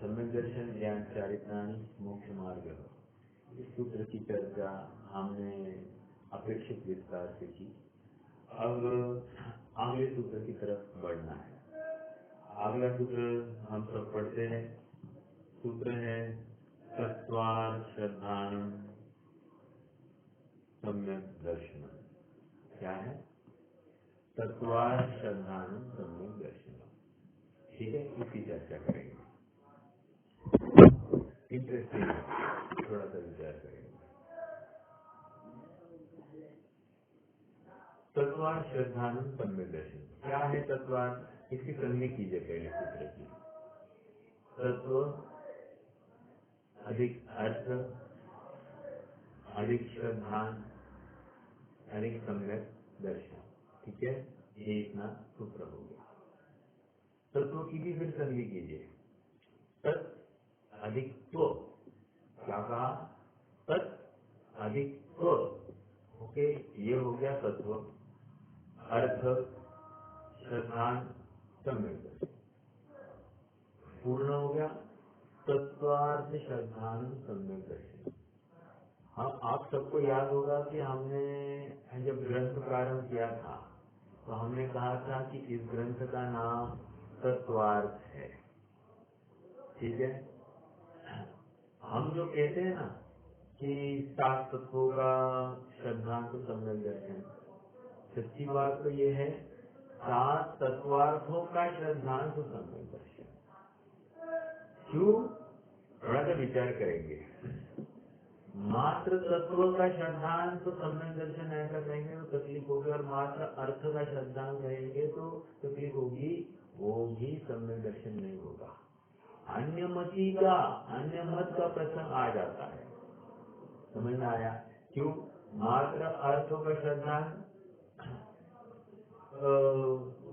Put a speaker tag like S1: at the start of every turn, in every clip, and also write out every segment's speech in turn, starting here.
S1: सम्यक दर्शन ज्ञान चारित्राणि मोक्ष मार्ग, इस सूत्र की चर्चा हमने अपेक्षित विस्तार से की। अब अगले सूत्र की तरफ बढ़ना है। अगला सूत्र हम सब पढ़ते हैं। सूत्र है तत्वार्थ श्रद्धानम सम्यक दर्शनम। क्या है? तत्वार्थ श्रद्धानम सम्यक दर्शनम। ठीक है, इसकी चर्चा करेंगे। इंटरेस्टिंग है, थोड़ा सा विचार करेंगे। तत्वार्थ श्रद्धानम सम्यक दर्शन। क्या है तत्वार्थ? इसकी संधि कीजिए पहले सूत्र की। तत्व अधिक अर्थ अधिक श्रद्धान अधिक सम्यक दर्शन। ठीक है, ये इतना सूत्र हो गया। तत्व की भी फिर संधि कीजिए। तत् अधिक तो, क्या कहा? तत् अधिक तो। ओके, ये हो गया तत्व, अर्थ, श्रद्धान, सम्यक दर्शन। पूर्ण हो गया तत्वार्थ श्रद्धान सम्यक दर्शन। हम आप सबको याद होगा कि हमने जब ग्रंथ प्रारंभ किया था तो हमने कहा था कि इस ग्रंथ का नाम तत्वार्थ है। ठीक है, हम जो कहते हैं ना कि 7 तत्वों का श्रद्धांत सम्यक दर्शन, सच्ची बात तो ये है 7 तत्वार्थों का श्रद्धांत सम्यक दर्शन। क्यों? थोड़ा सा विचार करेंगे। मात्र तत्व का श्रद्धांत तो सम्यक दर्शन ऐसा कहेंगे तो तकलीफ होगी, और मात्र अर्थ का श्रद्धांत कहेंगे तो तकलीफ होगी, वो भी सम्यक दर्शन नहीं होगा। अन्य मत का प्रसंग आ जाता है। समझ में आया? क्यों? मात्र अर्थों का श्रद्धांत,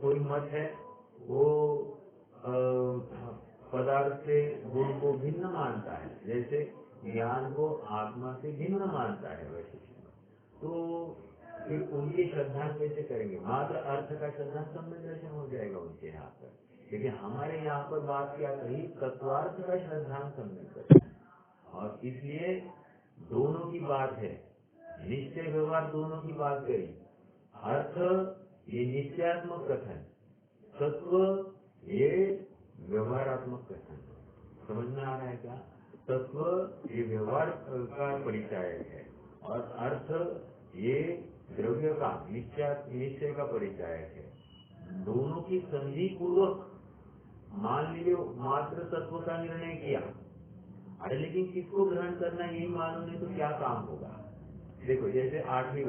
S1: कोई मत है वो पदार्थ से गुण को भिन्न मानता है, जैसे ज्ञान को आत्मा से भिन्न मानता है वैशिष्ट, तो फिर उनकी श्रद्धा कैसे करेंगे? मात्र अर्थ का श्रद्धा सम्यक दर्शन हो जाएगा उनके यहाँ पर। लेकिन हमारे यहाँ पर बात क्या कही? तत्वार्थ का श्रद्धा सम्यक दर्शन। और इसलिए दोनों की बात है, निश्चय व्यवहार दोनों की बात करी। अर्थ ये निश्चयात्मक कथन, तत्व ये व्यवहारात्मक कथन। समझ में आ रहा है क्या? तत्व ये व्यवहार का परिचायक है और अर्थ ये द्रव्य का निश्चय का परिचायक है। दोनों की संधि पूर्वक मान लीजिए मात्र तत्व का निर्णय किया, अरे लेकिन किसको ग्रहण करना यही मालूम नहीं तो क्या काम होगा? देखो जैसे 8वीं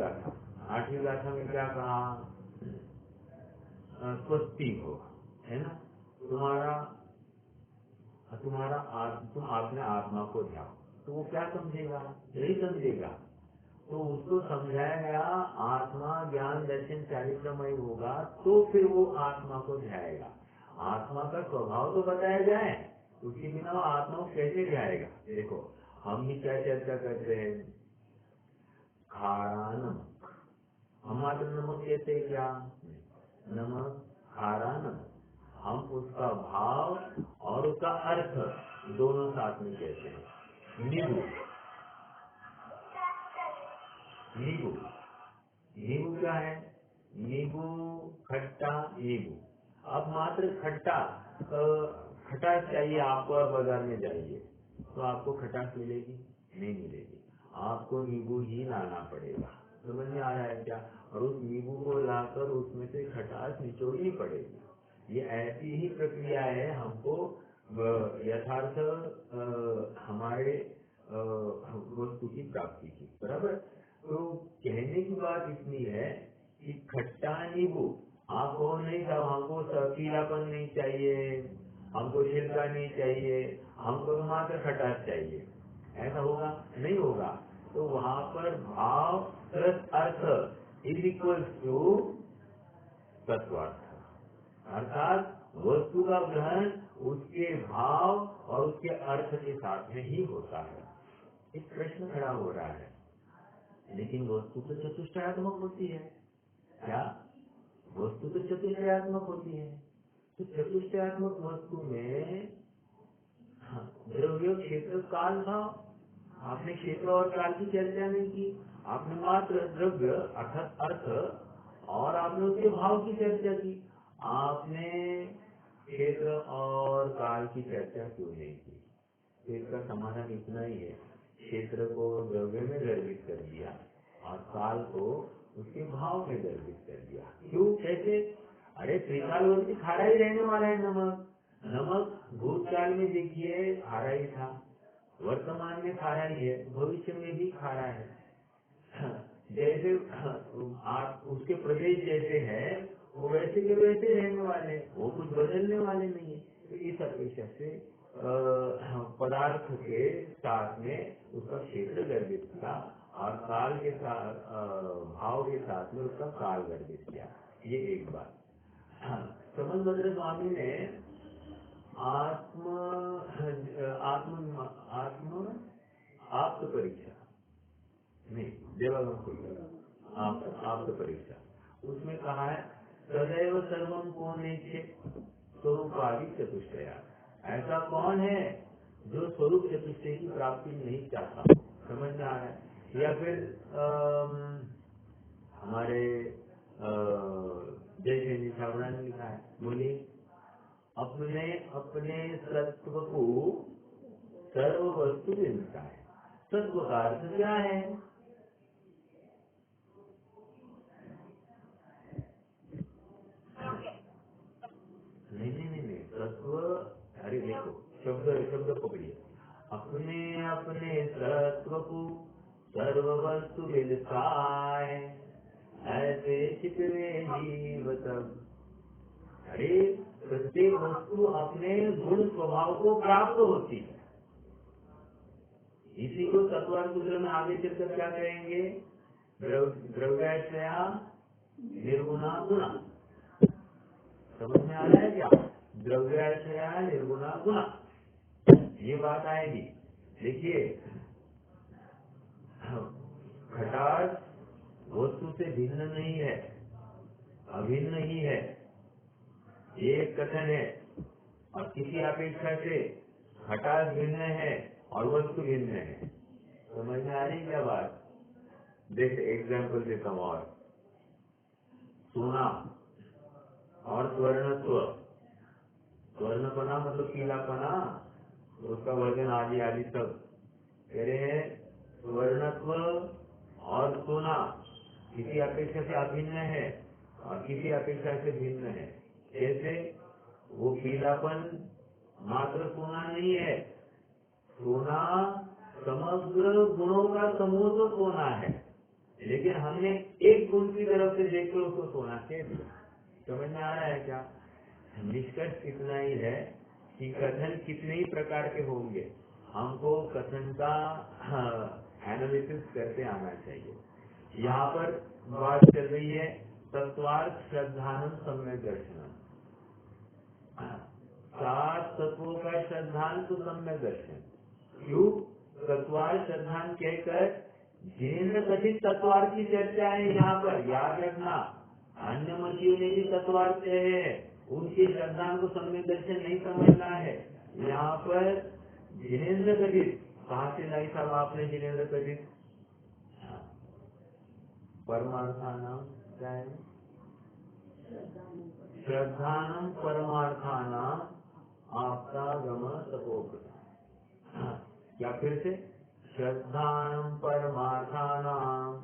S1: गाथा में क्या कहा? स्वस्ति हो, है ना? तुम अपने आत्मा को ध्यान, तो वो क्या समझेगा? नहीं समझेगा। तो उसको समझाया गया आत्मा ज्ञान दर्शन चारित्रमय होगा तो फिर वो आत्मा को ध्याएगा। आत्मा का स्वभाव तो बताया जाए, उसके बिना वो आत्मा को कैसे ध्याएगा? देखो हम भी क्या चर्चा करते हैं? खारा नमक, हम मात्र नमक कहते हैं क्या? नमक, खारा नमक। हम उसका भाव और उसका अर्थ दोनों साथ में कहते हैं। नींबू क्या है? नींबू खट्टा नींबू। अब मात्र खटास चाहिए आपको और बाजार में जाइए तो आपको खटास मिलेगी? नहीं मिलेगी, आपको नींबू ही लाना पड़ेगा। समझ में आ रहा है क्या? और उस नींबू को लाकर उसमें से खटास निचोड़नी पड़ेगी। ये ऐसी ही प्रक्रिया है हमको यथार्थ हमारे वस्तु की प्राप्ति की। बराबर? तो कहने की बात इतनी है कि खट्टा नींबू आपको नहीं था, हमको पीलापन नहीं चाहिए, हमको छिलका नहीं चाहिए, हमको मात्र खटास चाहिए, ऐसा होगा? नहीं होगा। तो वहां पर भाव प्लस अर्थ इज इक्वल टू तत्वार्थ, अर्थात वस्तु का ग्रहण उसके भाव और उसके अर्थ के साथ में ही होता है। एक प्रश्न खड़ा हो रहा है, लेकिन वस्तु तो चतुष्टयात्मक होती है। क्या? वस्तु तो चतुष्टयात्मक होती है। तो चतुष्टयात्मक वस्तु में द्रव्य क्षेत्र काल था। आपने क्षेत्र और काल की चर्चा नहीं की, आपने मात्र द्रव्य अर्थात अर्थ और आपने उसके भाव की चर्चा की। आपने क्षेत्र और काल की चर्चा क्यों नहीं की? तो इसका समाधान इतना ही है, क्षेत्र को द्रव्य में गर्भित कर दिया और काल को उसके भाव में गर्भित कर दिया। क्यों, कैसे? अरे त्रिकालवर्ती खारा ही रहने वाला है। नमक नमक भूतकाल में देखिए खारा ही था, वर्तमान में खारा ही है, भविष्य में भी खारा है। जैसे आप उसके प्रदेश जैसे हैं वो वैसे के वैसे रहने वाले हैं, वो कुछ बदलने वाले नहीं है। तो इस अपेक्षा से पदार्थ के साथ में उसका क्षेत्र गर्भित किया और काल के साथ भाव के साथ में उसका काल गर्भित किया। ये एक बात। संबंधभद्र स्वामी ने आत्म आत्म आत्म आप्त परीक्षा नहीं, देवागम खुल आप्त परीक्षा, उसमें कहा है सदैव सर्वम कौन स्वरूपादि चतुष्टया। ऐसा कौन है जो स्वरूप चतुष्टय की प्राप्ति नहीं चाहता? समझ में आ रहा है? या फिर हमारे जैसे निशावरा ने लिखा है, बोलिए, अपने अपने सत्व को सर्व वस्तु मिलता है। सत्व का अर्थ क्या है? नहीं, तत्व। अरे देखो, शब्द शब्द पकड़िए। अपने अपने तत्व को सर्व वस्तु मिलता है, ऐसे चित में जीव तब। अरे प्रत्येक वस्तु अपने गुण स्वभाव को प्राप्त होती है। इसी को तत्वार्थ सूत्र में आगे चलकर क्या कहेंगे? द्रव्याश्रया निर्गुणा गुणा। समझ में आ रहा है क्या? द्रव्याश्रया निर्गुणा गुणा, ये बात आएगी। देखिए, घटाट वस्तु से भिन्न नहीं है, अभिन्न ही है, ये एक कथन है। और किसी अपेक्षा से घटाट भिन्न है और वस्तु भिन्न है। समझ में आ रही क्या बात? देखिए एग्जाम्पल देता हूँ। और सोना और स्वर्णत्व, स्वर्णपना मतलब पीलापना, उसका वजन आदि आदि सब कह रहे हैं। स्वर्णत्व और सोना किसी अपेक्षा से अभिन्न है और किसी अपेक्षा से भिन्न है। जैसे वो पीलापन मात्र सोना नहीं है, सोना समग्र गुणों का समूह तो सोना है, लेकिन हमने एक गुण की तरफ से देखकर उसको सोना कह दिया। समझ में आ रहा है क्या? निष्कर्ष इतना ही है कि कथन कितने ही प्रकार के होंगे, हमको कथन का एनालिसिस करते आना चाहिए। यहाँ पर बात चल रही है तत्वार्थ श्रद्धानम सम्यक दर्शनम। 7 तत्वों का श्रद्धांत तो सम्यक दर्शन। क्यों? तत्वार्थ श्रद्धांत कहकर जिनेन्द्र कथित तत्वार्थ की चर्चा है यहाँ पर, याद रखना। अन्य मतियों ने भी तत्वार्थ है, उनके श्रद्धांत को सम्यक दर्शन नहीं समझना है। यहाँ पर जिनेन्द्र कथित कहाँ से लाई साहब आपने? जिनेन्द्र कथित परमार्थानाम क्या है? श्रद्धानम परमार्थानाम आप्तागम तपोकृतम। क्या फिर से? श्रद्धानम परमार्थानाम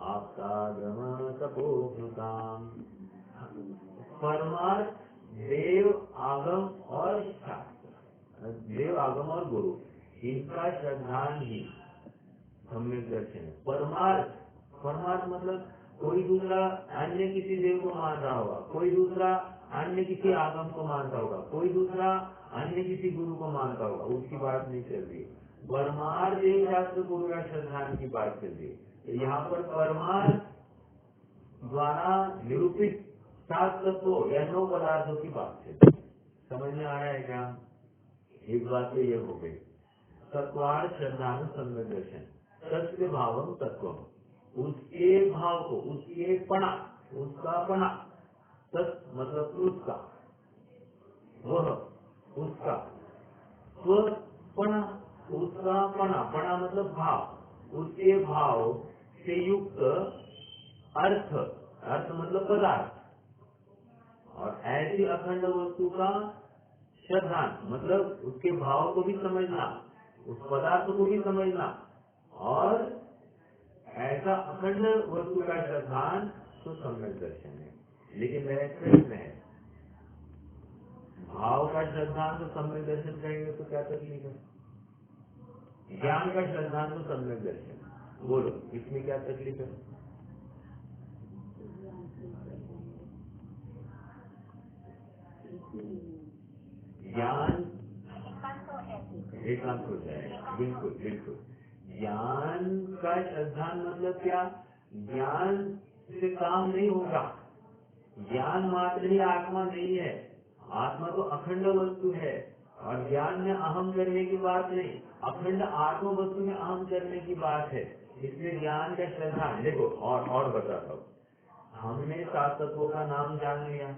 S1: आप्तागम तपोकृतम। परमार्थ देव आगम और शास्त्र, देव आगम और गुरु, इनका श्रद्धान ही सम्यक दर्शन है। परमार्थ, परमार्थ मतलब कोई दूसरा अन्य किसी देव को मान रहा होगा, कोई दूसरा अन्य किसी आगम को मानता होगा, कोई दूसरा अन्य किसी गुरु को मानता होगा, उसकी बात नहीं चल रही। परमार्थ देव शास्त्र गुरु का श्रद्धान की बात चल रही है। तो यहाँ पर परमार्थ द्वारा निरूपित 7 तत्वों या 9 पदार्थों की बात है। समझ में आ रहा है क्या? एक बात तो ये हो गई। तत्वार्थ श्रद्धान सम्यक दर्शन, सत्य भावम तत्वम, उसके भाव को, उसके पणा, उसका पणा, तत् मतलब उसका, वह उसका, स्व पणा, उसका पणा, पणा मतलब भाव, उसके भाव से युक्त अर्थ, अर्थ मतलब पदार्थ, और ऐसी अखंड वस्तु का श्रद्धान मतलब उसके भाव को भी समझना, उस पदार्थ को भी समझना, और ऐसा अखंड वस्तु का श्रद्धान तो सम्यक दर्शन है। लेकिन मेरा एक प्रश्न है, भाव का श्रद्धान तो सम्यक दर्शन करेंगे तो क्या तकलीफ है? ज्ञान का श्रद्धान तो सम्यक दर्शन, बोलो इसमें क्या तकलीफ है? ज्ञान एकांत हो जाएगा, बिल्कुल बिल्कुल। ज्ञान का श्रद्धान मतलब क्या? ज्ञान से काम नहीं होगा, ज्ञान मात्र ही आत्मा नहीं है, आत्मा तो अखंड वस्तु है, और ज्ञान में अहम करने की बात नहीं, अखंड आत्म वस्तु में अहम करने की बात है। इसलिए ज्ञान का श्रद्धान, देखो और बताता हूँ, हमने सात तत्वों का नाम जान लिया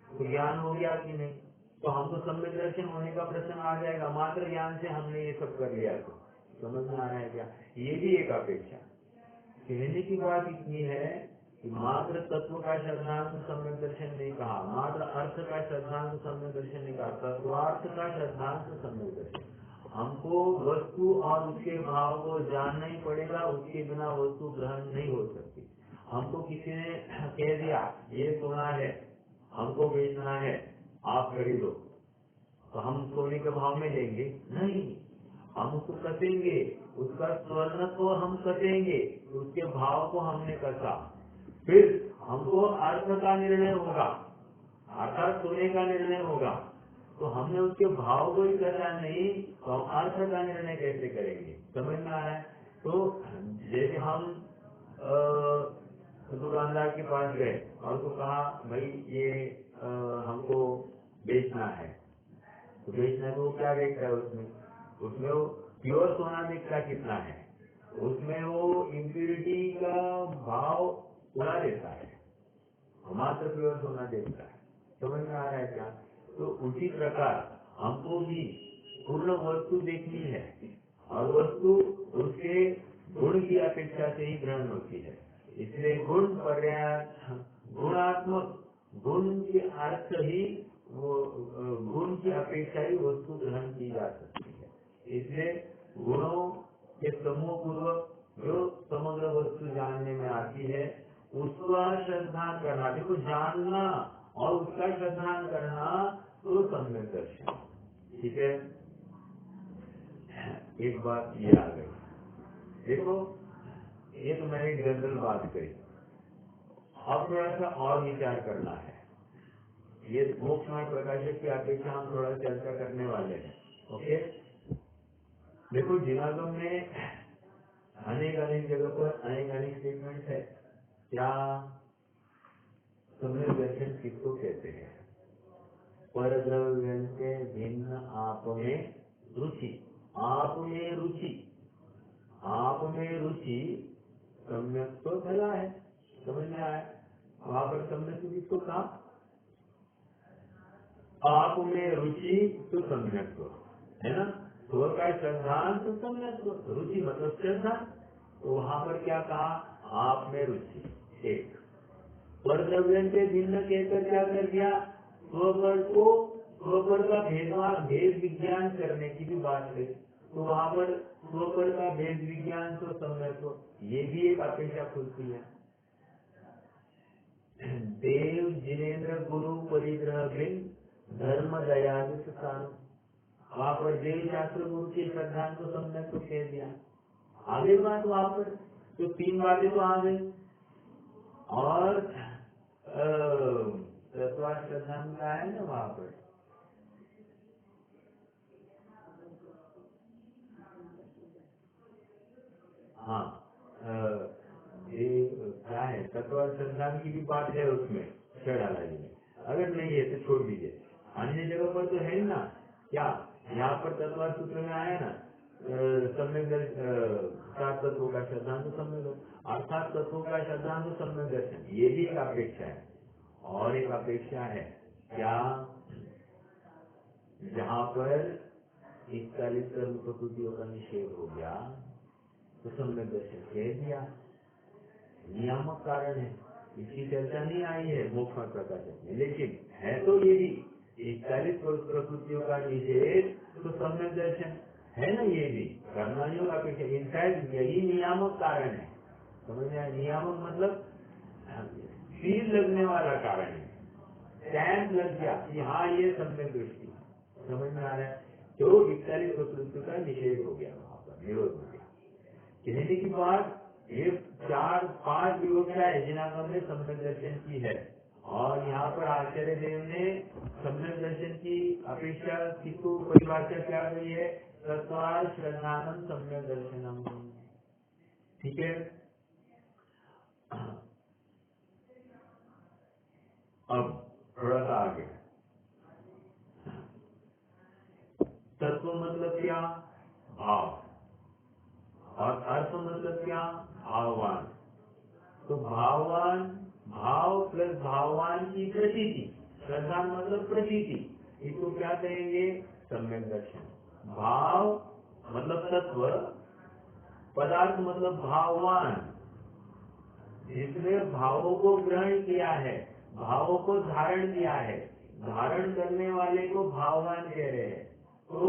S1: तो ज्ञान हो गया कि नहीं? तो हमको सम्यक दर्शन होने का प्रश्न आ जाएगा, मात्र ज्ञान से हमने ये सब कर लिया तो समझ में आ रहा है क्या? ये भी एक अपेक्षा। कहने की बात इतनी है कि मात्र तत्व का श्रद्धांत सम्यक दर्शन नहीं कहा, मात्र अर्थ का श्रद्धांत सम्यक दर्शन नहीं कहा, तत्वार्थ का श्रद्धांत सम्यक दर्शन। हमको वस्तु और उसके भाव को जानना ही पड़ेगा, उसके बिना वस्तु ग्रहण नहीं हो सकती। हमको किसी ने कह दिया ये सोना है, हमको बेचना है, आप खरीदो, तो हम सोने के भाव में लेंगे नहीं, हम उसको कसेंगे, उसका स्वर्ण को हम कसेंगे, उसके भाव को हमने कसा, फिर हमको अर्थ का निर्णय होगा, अर्थात सोने का निर्णय होगा। तो हमने उसके भाव को ही कसा नहीं, तो हम अर्थ का निर्णय कैसे करेंगे? समझ में आ रहा है? तो जैसे हम दुकानदार के पास गए और उसको कहा भाई ये हमको बेचना है, तो बेचना है, तो वो क्या देखता है? उसमें वो प्योर सोना देखता है कितना है, उसमें वो इम्प्योरिटी का भाव उड़ा देता है, मात्र प्योर सोना देखता है। समझ में आ रहा है क्या? तो उसी प्रकार हमको भी पूर्ण वस्तु देखनी है, और वस्तु उसके गुण की अपेक्षा से ही ग्रहण होती है। इसलिए गुण पर्याय, गुणात्मक गुण के अर्थ ही वो गुण की अपेक्षा ही वस्तु ग्रहण की जा सकती है। इसलिए गुणों के समूह पूर्वक जो समग्र वस्तु जानने में आती है उसका श्रद्धान करना, देखो जानना और उसका श्रद्धान करना तो सम्यक दर्शन। ठीक है, एक बात ये आ गई, देखो ये तो मैंने जनरल बात करी, अब थोड़ा सा और विचार करना है। ये मोक्ष मार्ग प्रकाशक की अपेक्षा हम थोड़ा चर्चा करने वाले हैं। ओके, देखो जिनागम में अनेक जगह पर अनेक स्टेटमेंट है। क्या सम्यक दर्शन किसको कहते हैं? परद्रव्य से भिन्न आप में रुचि, आप में रुचि, आप में रुचि सम्यक तो भला है, समझ में आया? वहां पर सम्यक किसको कहा? आप में रुचि तो सम्यक है ना, स्व का श्रद्धान तो सम्यक, रुचि मतलब श्रद्धा, तो वहां पर क्या कहा? आप में रुचि। एक परद्रव्य से भिन्न कहकर क्या कर दिया? स्वपर को, स्वपर का भेद विज्ञान करने की भी बात है, तो वहां पर स्वपर का भेद विज्ञान तो सम्यक, ये भी एक अपेक्षा खुलती है। देव जिनेन्द्र गुरु परिग्रह बिन धर्म दया स्थान, वहां पर देव शास्त्र गुरु के श्रद्धान को सम्यक को कह दिया। आगे बात वहां पर तो तीन बातें तो आ गई, और श्रद्धान का है ना वहां पर, हाँ क्या है, तत्व श्रद्धान की भी बात है उसमें षडाला जी में, अगर नहीं है तो छोड़ दीजिए। अन्य जगह पर तो है ना, क्या यहाँ पर तत्व सूत्र में आया ना, सम्यक सात तत्वों का श्रद्धांत सम्यक, अर्थात तत्वों का श्रद्धांत सम्यक दर्शन, ये भी एक अपेक्षा है। और एक अपेक्षा है क्या, जहाँ पर 41 कर्म प्रकृतियों का निषेध हो गया तो सम्यक दर्शन कह दिया, नियामक कारण है, इसकी चर्चा नहीं आई है मोक्ष प्रकाशक में, लेकिन है तो ये भी 41 प्रकृतियों का निषेध तो सम्यक दर्शन है ना, ये भी करना योग अपेक्षा, इनफैक्ट यही नियामक कारण है। समझ आए, नियामक मतलब सील लगने वाला कारण है, स्टैंप लग गया कि हाँ ये सम्यक दृष्टि, समझ में आ रहा है। तो 41 प्रकृति का निषेध हो गया, वहां पर निरोध हो गया। कहने की बात ये 4-5 विवक्षाएं जिनागम ने सम्यक दर्शन की है, और यहाँ पर आचार्य देव ने सम्यक दर्शन की अपेक्षा किसको परिभाषा क्या गई है, तत्वार श्रद्धानम सम्यक दर्शनम। ठीक है, अब थोड़ा सा आगे, तत्व मतलब क्या, भाव, और अर्थ मतलब क्या, भाववान। तो भाववान, भाव प्लस भाववान की प्रतीति, श्रद्धा मतलब प्रतीति, इसको क्या कहेंगे, सम्यक दर्शन। भाव मतलब तत्व, पदार्थ मतलब भाववान, जिसने भावों को ग्रहण किया है, भावों को धारण किया है, धारण करने वाले को भाववान कह रहे हैं। तो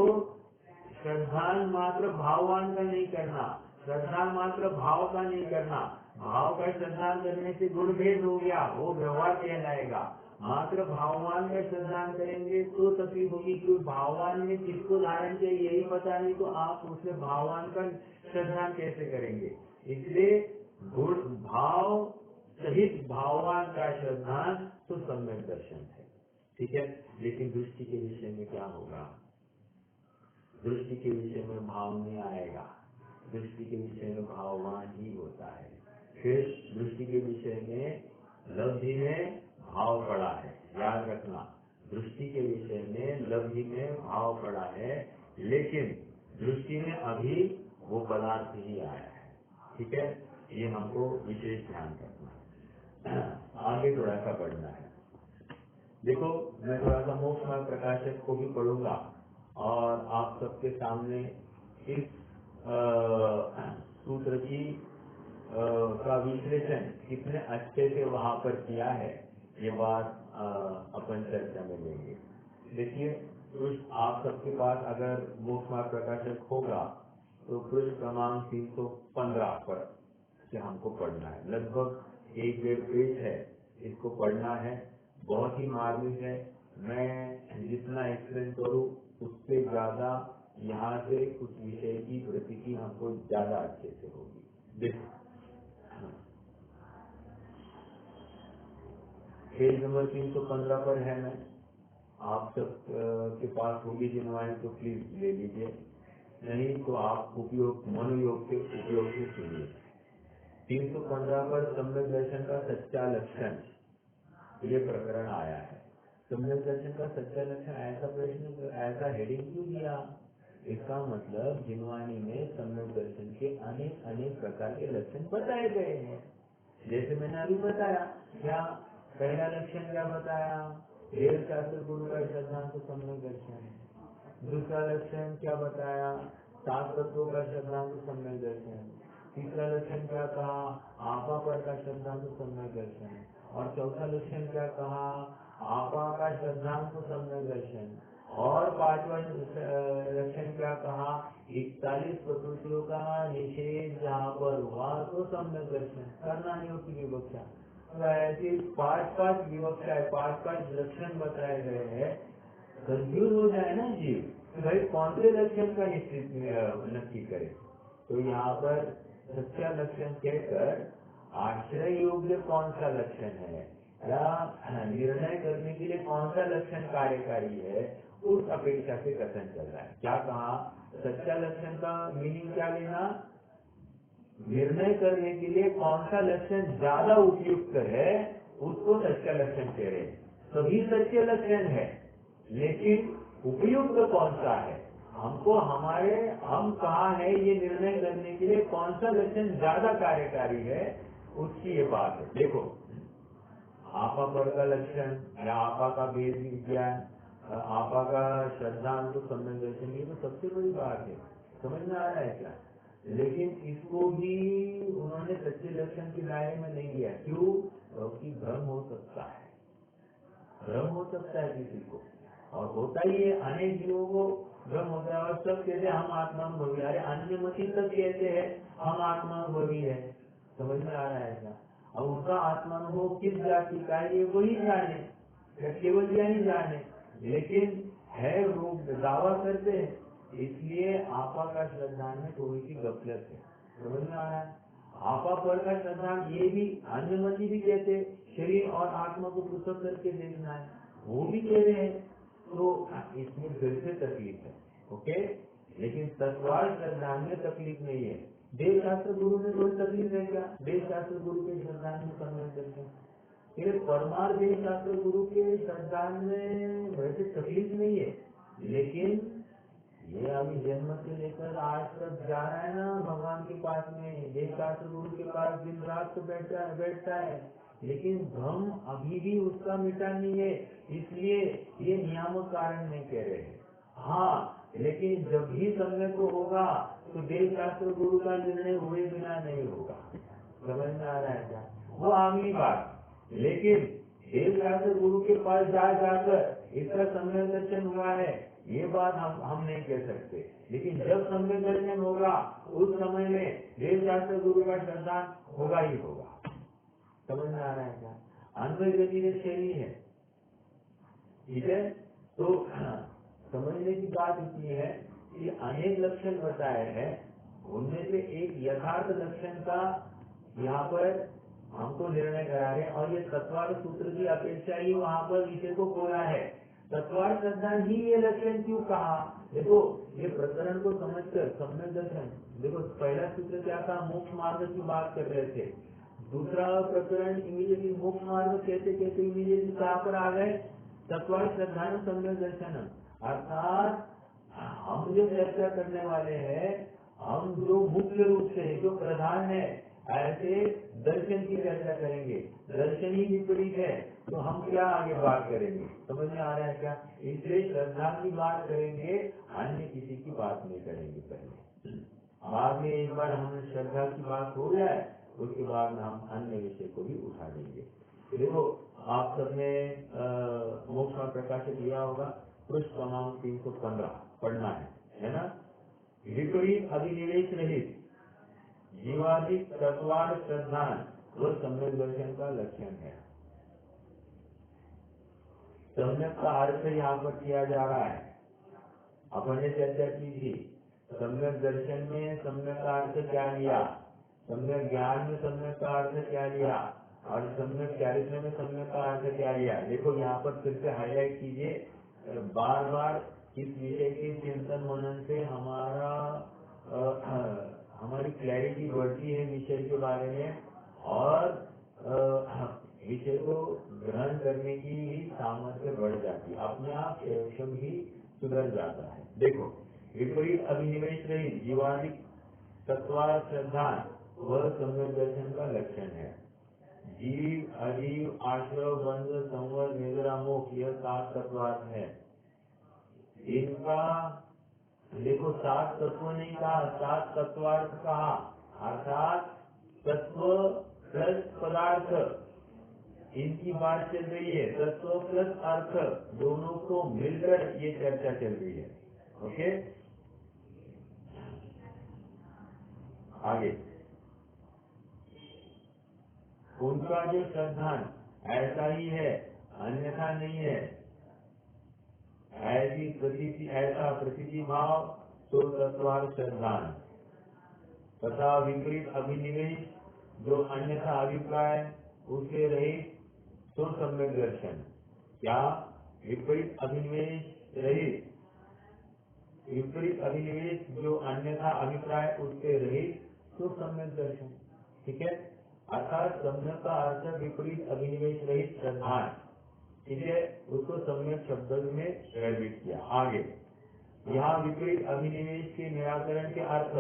S1: श्रद्धान मात्र भाववान का नहीं करना, श्रद्धा मात्र भाव का नहीं करना, भाव का श्रद्धा करने से गुण भेद हो गया, वो व्यवहार कहलाएगा। मात्र भाववान का श्रद्धा करेंगे तो तकलीफ होगी, क्योंकि भाववान ने किसको धारण किया यही पता नहीं, तो आप उसमें भाववान का श्रद्धा कैसे करेंगे। इसलिए गुण भाव सहित भाववान का श्रद्धा तो सम्यक दर्शन है। ठीक है, लेकिन दृष्टि के विषय में क्या होगा, दृष्टि के विषय में भाव नहीं आएगा, दृष्टि के विषय में भाववान ही होता है। फिर दृष्टि के विषय में लब्धि में भाव पड़ा है, याद रखना, दृष्टि के विषय में लब्धि में भाव पड़ा है, लेकिन दृष्टि में अभी वो पदार्थ ही आया है। ठीक है, ये हमको विशेष ध्यान रखना है। आगे थोड़ा सा पढ़ना है। देखो, मैं थोड़ा सा मोक्ष मार्ग प्रकाशक को भी पढ़ूंगा और आप सबके सामने इस सूत्र की का विश्लेषण कितने अच्छे से वहां पर किया है, ये बात अपन चर्चा में लेंगे। देखिए, पृष्ठ आप सबके पास अगर मोक्ष मार्ग प्रकाशक होगा तो पृष्ठ क्रमांक 315 पर से हमको पढ़ना है, लगभग 1-1.5 पेज है, इसको पढ़ना है, बहुत ही मार्मिक है। मैं जितना एक्सप्लेन करूँ उससे ज्यादा यहाँ से कुछ विषय की प्रतीति हमको ज्यादा अच्छे से होगी। देखो, पेज नंबर 315 पर है, मैं आप सब के पास होगी जिनवानी तो प्लीज ले लीजिए, नहीं तो आप उपयोग मनोयोग के उपयोग से सुनिए। 315 पर सम्यक दर्शन का सच्चा लक्षण, ये प्रकरण आया है। सम्यक दर्शन का सच्चा लक्षण, ऐसा प्रश्न, ऐसा हेडिंग क्यों दिया, इसका मतलब जिनवानी में सम्यक दर्शन के अनेक अनेक प्रकार के लक्षण बताए गए हैं। जैसे मैंने अभी बताया, क्या पहला लक्षण क्या बताया, वेद शास्त्र गुरु का श्रद्धांत सम्यक दर्शन। दूसरा लक्षण क्या बताया, 7 तत्वों का श्रद्धांत सम्यक दर्शन। तीसरा लक्षण क्या कहा, आपा पर का श्रद्धांत सम्यक दर्शन। और चौथा लक्षण क्या कहा, आपा का श्रद्धांत सम्यक दर्शन। और 5वां लक्षण क्या कहा, 41 प्रकृतियों का निषेध जहाँ पर हुआ तो सम्यक दर्शन, करना नहीं होती विवक्षा। तो ऐसी 5-5 विवक्षाएं, 5-5 लक्षण बताए गए हैं। कंफ्यूज हो जाए ना जीव, तो भाई कौन से लक्षण का निश्चित नक्की करे। तो यहाँ पर सच्चा लक्षण कहकर आश्रय योग्य कौन सा लक्षण है या निर्णय करने के लिए कौन सा लक्षण कार्यकारी है, उस अपेक्षा से कथन चल रहा है। क्या कहा, सच्चा लक्षण का मीनिंग क्या लेना, निर्णय करने के लिए कौन सा लक्षण ज्यादा उपयुक्त है उसको सच्चा लक्षण कह रहे हैं। सभी सच्चे लक्षण है, लेकिन उपयुक्त कौन सा है, हमको हमारे हम कहाँ है ये निर्णय करने के लिए कौन सा लक्षण ज्यादा कार्यकारी है, उसकी ये बात है। देखो, आपा पर का लक्षण या आपा का भेद विज्ञान आपा का श्रद्धांत तो सम्यक दर्शन की तो सबसे बड़ी बात है, समझ में आ रहा है क्या? लेकिन इसको भी उन्होंने सच्चे दर्शन के दायरे में नहीं लिया। क्यों? क्योंकि भ्रम हो सकता है, भ्रम हो सकता है किसी को, और होता ही है, अनेक जीवों को भ्रम होता है। और सब कहते हैं हम आत्मानुभवी, अरे अन्य मती तक कहते हैं हम आत्मानुभवी है। समझ में आ रहा है क्या? अब उनका आत्मानुभव किस जाति का है ये वही जाने, या केवल ज्ञानी जाने, लेकिन है लोग दावा करते हैं, इसलिए आपा का श्रद्धान में थोड़ी सी गफलत है। समझ में आ रहा है? आपा पर का श्रद्धान ये भी अन्यमति भी कहते हैं, शरीर और आत्मा को पृथक करके देखना है, वो भी कह रहे हैं, तो इसमें फिर से तकलीफ है। ओके, लेकिन तत्वार श्रद्धान में तकलीफ नहीं है। देव शास्त्र गुरु में कोई तकलीफ है क्या? देव शास्त्र गुरु के श्रद्धान में सम्यक दर्शन, ये परमार देव शास्त्र गुरु के श्रद्धान में वैसे तकलीफ नहीं है, लेकिन ये अभी जन्म से लेकर आज तक जा रहा है ना भगवान के पास में, देव शास्त्र गुरु के पास दिन रात तो बैठता है, लेकिन भ्रम अभी भी उसका मिटा नहीं है, इसलिए ये नियामक कारण नहीं कह रहे हैं। हाँ, लेकिन जब भी समय को होगा तो देव शास्त्र गुरु का निर्णय हुए बिना नहीं होगा। समझ में आ रहा है क्या? वो अगली बात, लेकिन देव शास्त्र गुरु के पास जाकर इसका सम्यक दर्शन हुआ है ये बात हम नहीं कह सकते, लेकिन जब सम्यक दर्शन होगा उस समय में देव शास्त्र गुरु का श्रद्धान होगा ही होगा। समझ में आ रहा है क्या? अन्वय गति शैली है, ठीक है? तो समझने की बात इतनी है कि अनेक लक्षण बताए हैं, उनमें से एक यथार्थ लक्षण का यहाँ पर हमको निर्णय करा रहे हैं, और ये तत्वार सूत्र की अपेक्षा ही वहाँ पर विषय को खोला है। तत्वार श्रद्धान ही ये लक्षण क्यों कहा? देखो, ये प्रकरण को समझकर सम्यक दर्शन, देखो पहला सूत्र क्या था, मोक्ष मार्ग की बात कर रहे थे, दूसरा प्रकरण इमीडिएटली मोक्ष मार्ग कहते कहते इमीडिएटली कहाँ पर आ गए, तत्वार श्रद्धान सम्यक दर्शन। अर्थात हम जो चर्चा करने वाले हैं, हम जो मुख्य रूप से जो प्रधान है ऐसे दर्शन की चर्चा करेंगे, दर्शन ही विपरीत है तो हम क्या आगे बात करेंगे? समझ में आ रहा है क्या? इसलिए श्रद्धा की बात करेंगे, अन्य किसी की बात नहीं करेंगे पहले, बाद में एक बार हम श्रद्धा की बात हो जाए उसके बाद हम अन्य विषय को भी उठा लेंगे। देखो, आप सबने मोक्ष का प्रकाशित दिया होगा, पृष्ठ क्रमांक 315 पढ़ना है ना? विपरीत अभिनिवेश रहित जीवादिक तत्वार श्रद्धान वो सम्यक दर्शन का लक्षण है। सम्यक का अर्थ यहाँ पर किया जा रहा है, अपन ने चर्चा की थी, सम्यक दर्शन में सम्यक का अर्थ क्या लिया, सम्यक ज्ञान में सम्यक का अर्थ क्या लिया, और सम्यक चारित्र में सम्यक का अर्थ क्या लिया। देखो यहाँ पर फिर से हाईलाइट कीजिए, बार बार इस विषय के चिंतन मनन से हमारी क्लैरिटी बढ़ती है विषय के बारे में, और विषय को ग्रहण करने की भी सामर्थ्य बढ़ जाती है, अपने आप क्षम ही सुधर जाता है। देखो, विपरीत अभिनिवेश रहित जीवादिक तत्वार श्रद्धान वह सम्यक दर्शन का लक्षण है। जीव, अजीव, आश्रव, बंध, संवर, निद्रा, मोक्ष, यह 7 तत्वार्थ है। इनका देखो 7 तत्व नहीं कहा, 7 तत्वार्थ कहा, अर्थात तत्व प्लस पदार्थ, इनकी बात चल रही है। तत्व प्लस अर्थ दोनों को मिलकर ये चर्चा चल रही है। ओके, आगे उनका जो श्रद्धान ऐसा ही है, अन्यथा नहीं है, ऐसा प्रतीति भाव तो तत्वार श्रद्धान, तथा विपरीत अभिनिवेश जो अन्यथा अभिप्राय उसके रहित तो सम्यक दर्शन। क्या? विपरीत अभिनिवेश रहित, विपरीत अभिनिवेश जो अन्यथा अभिप्राय उसके रहित तो सम्यक दर्शन, ठीक है? अर्थात सम्यक का अर्थ विपरीत अभिनिवेश रहित श्रद्धान, ठीक है? उसको सम्यक शब्द में वर्णित किया। आगे यहाँ विपरीत अभिनिवेश के निराकरण के अर्थ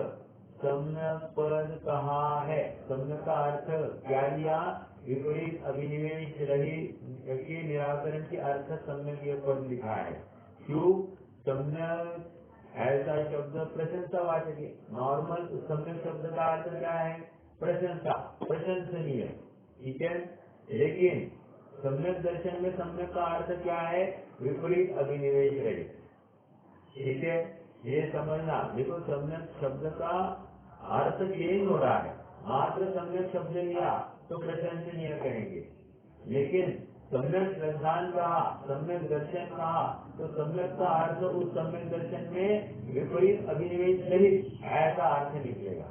S1: सम्यक पद कहा है। सम्यक का अर्थ क्या लिया? विपरीत अभिनिवेश रहित के निराकरण के अर्थ सम्यक यह पद लिखा है। क्यों? सम्यक ऐसा शब्द प्रशंसावाचक है। नॉर्मल सम्यक शब्द का अर्थ क्या है? प्रशंसा, प्रशंसनीय। ठीक है, लेकिन सम्यक दर्शन में सम्यक का अर्थ क्या है? विपरीत अभिनिवेश रहित। ठीक है, ये समझना। देखो, सम्यक शब्द का अर्थ चेंज हो रहा है। मात्र सम्यक शब्द लिया तो प्रशंसनीय कहेंगे, लेकिन सम्यक श्रद्धान कहा, सम्यक दर्शन कहा, तो सम्यक का अर्थ उस सम्यक दर्शन में विपरीत अभिनिवेश रहित ऐसा अर्थ निकलेगा।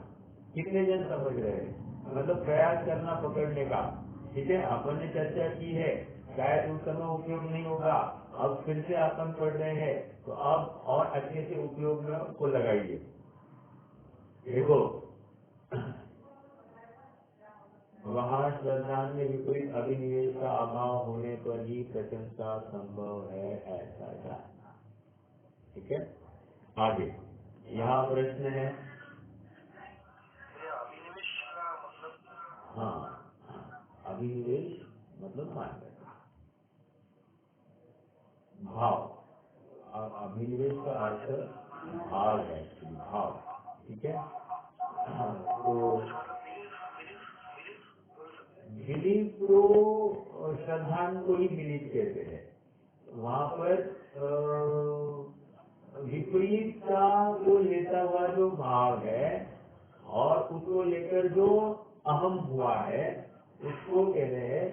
S1: कितने जन समझ रहे हैं? मतलब प्रयास करना पकड़ने का। ठीक है, अपन ने चर्चा की है, शायद उस समय उपयोग नहीं होगा। अब फिर से अपन पढ़ रहे हैं, तो अब और अच्छे से उपयोग में को लगाइए। देखो, वहाँ श्रद्धा में विपरीत अभिनिवेश का अभाव होने पर ही प्रशंसा संभव है, ऐसा जानना। ठीक है, आगे यहाँ प्रश्न है। अभिनिवेश का मतलब? हाँ, अभिनिवेश मतलब मान्यता, भाव। अभिनिवेश का अर्थ भाव है, भाव। ठीक है, तो बिलीव को श्रद्धान को ही बिलीव कहते हैं। वहाँ पर विपरीत का को लेता हुआ जो भाव है और उसको लेकर जो अहम हुआ है, उसको कह रहे हैं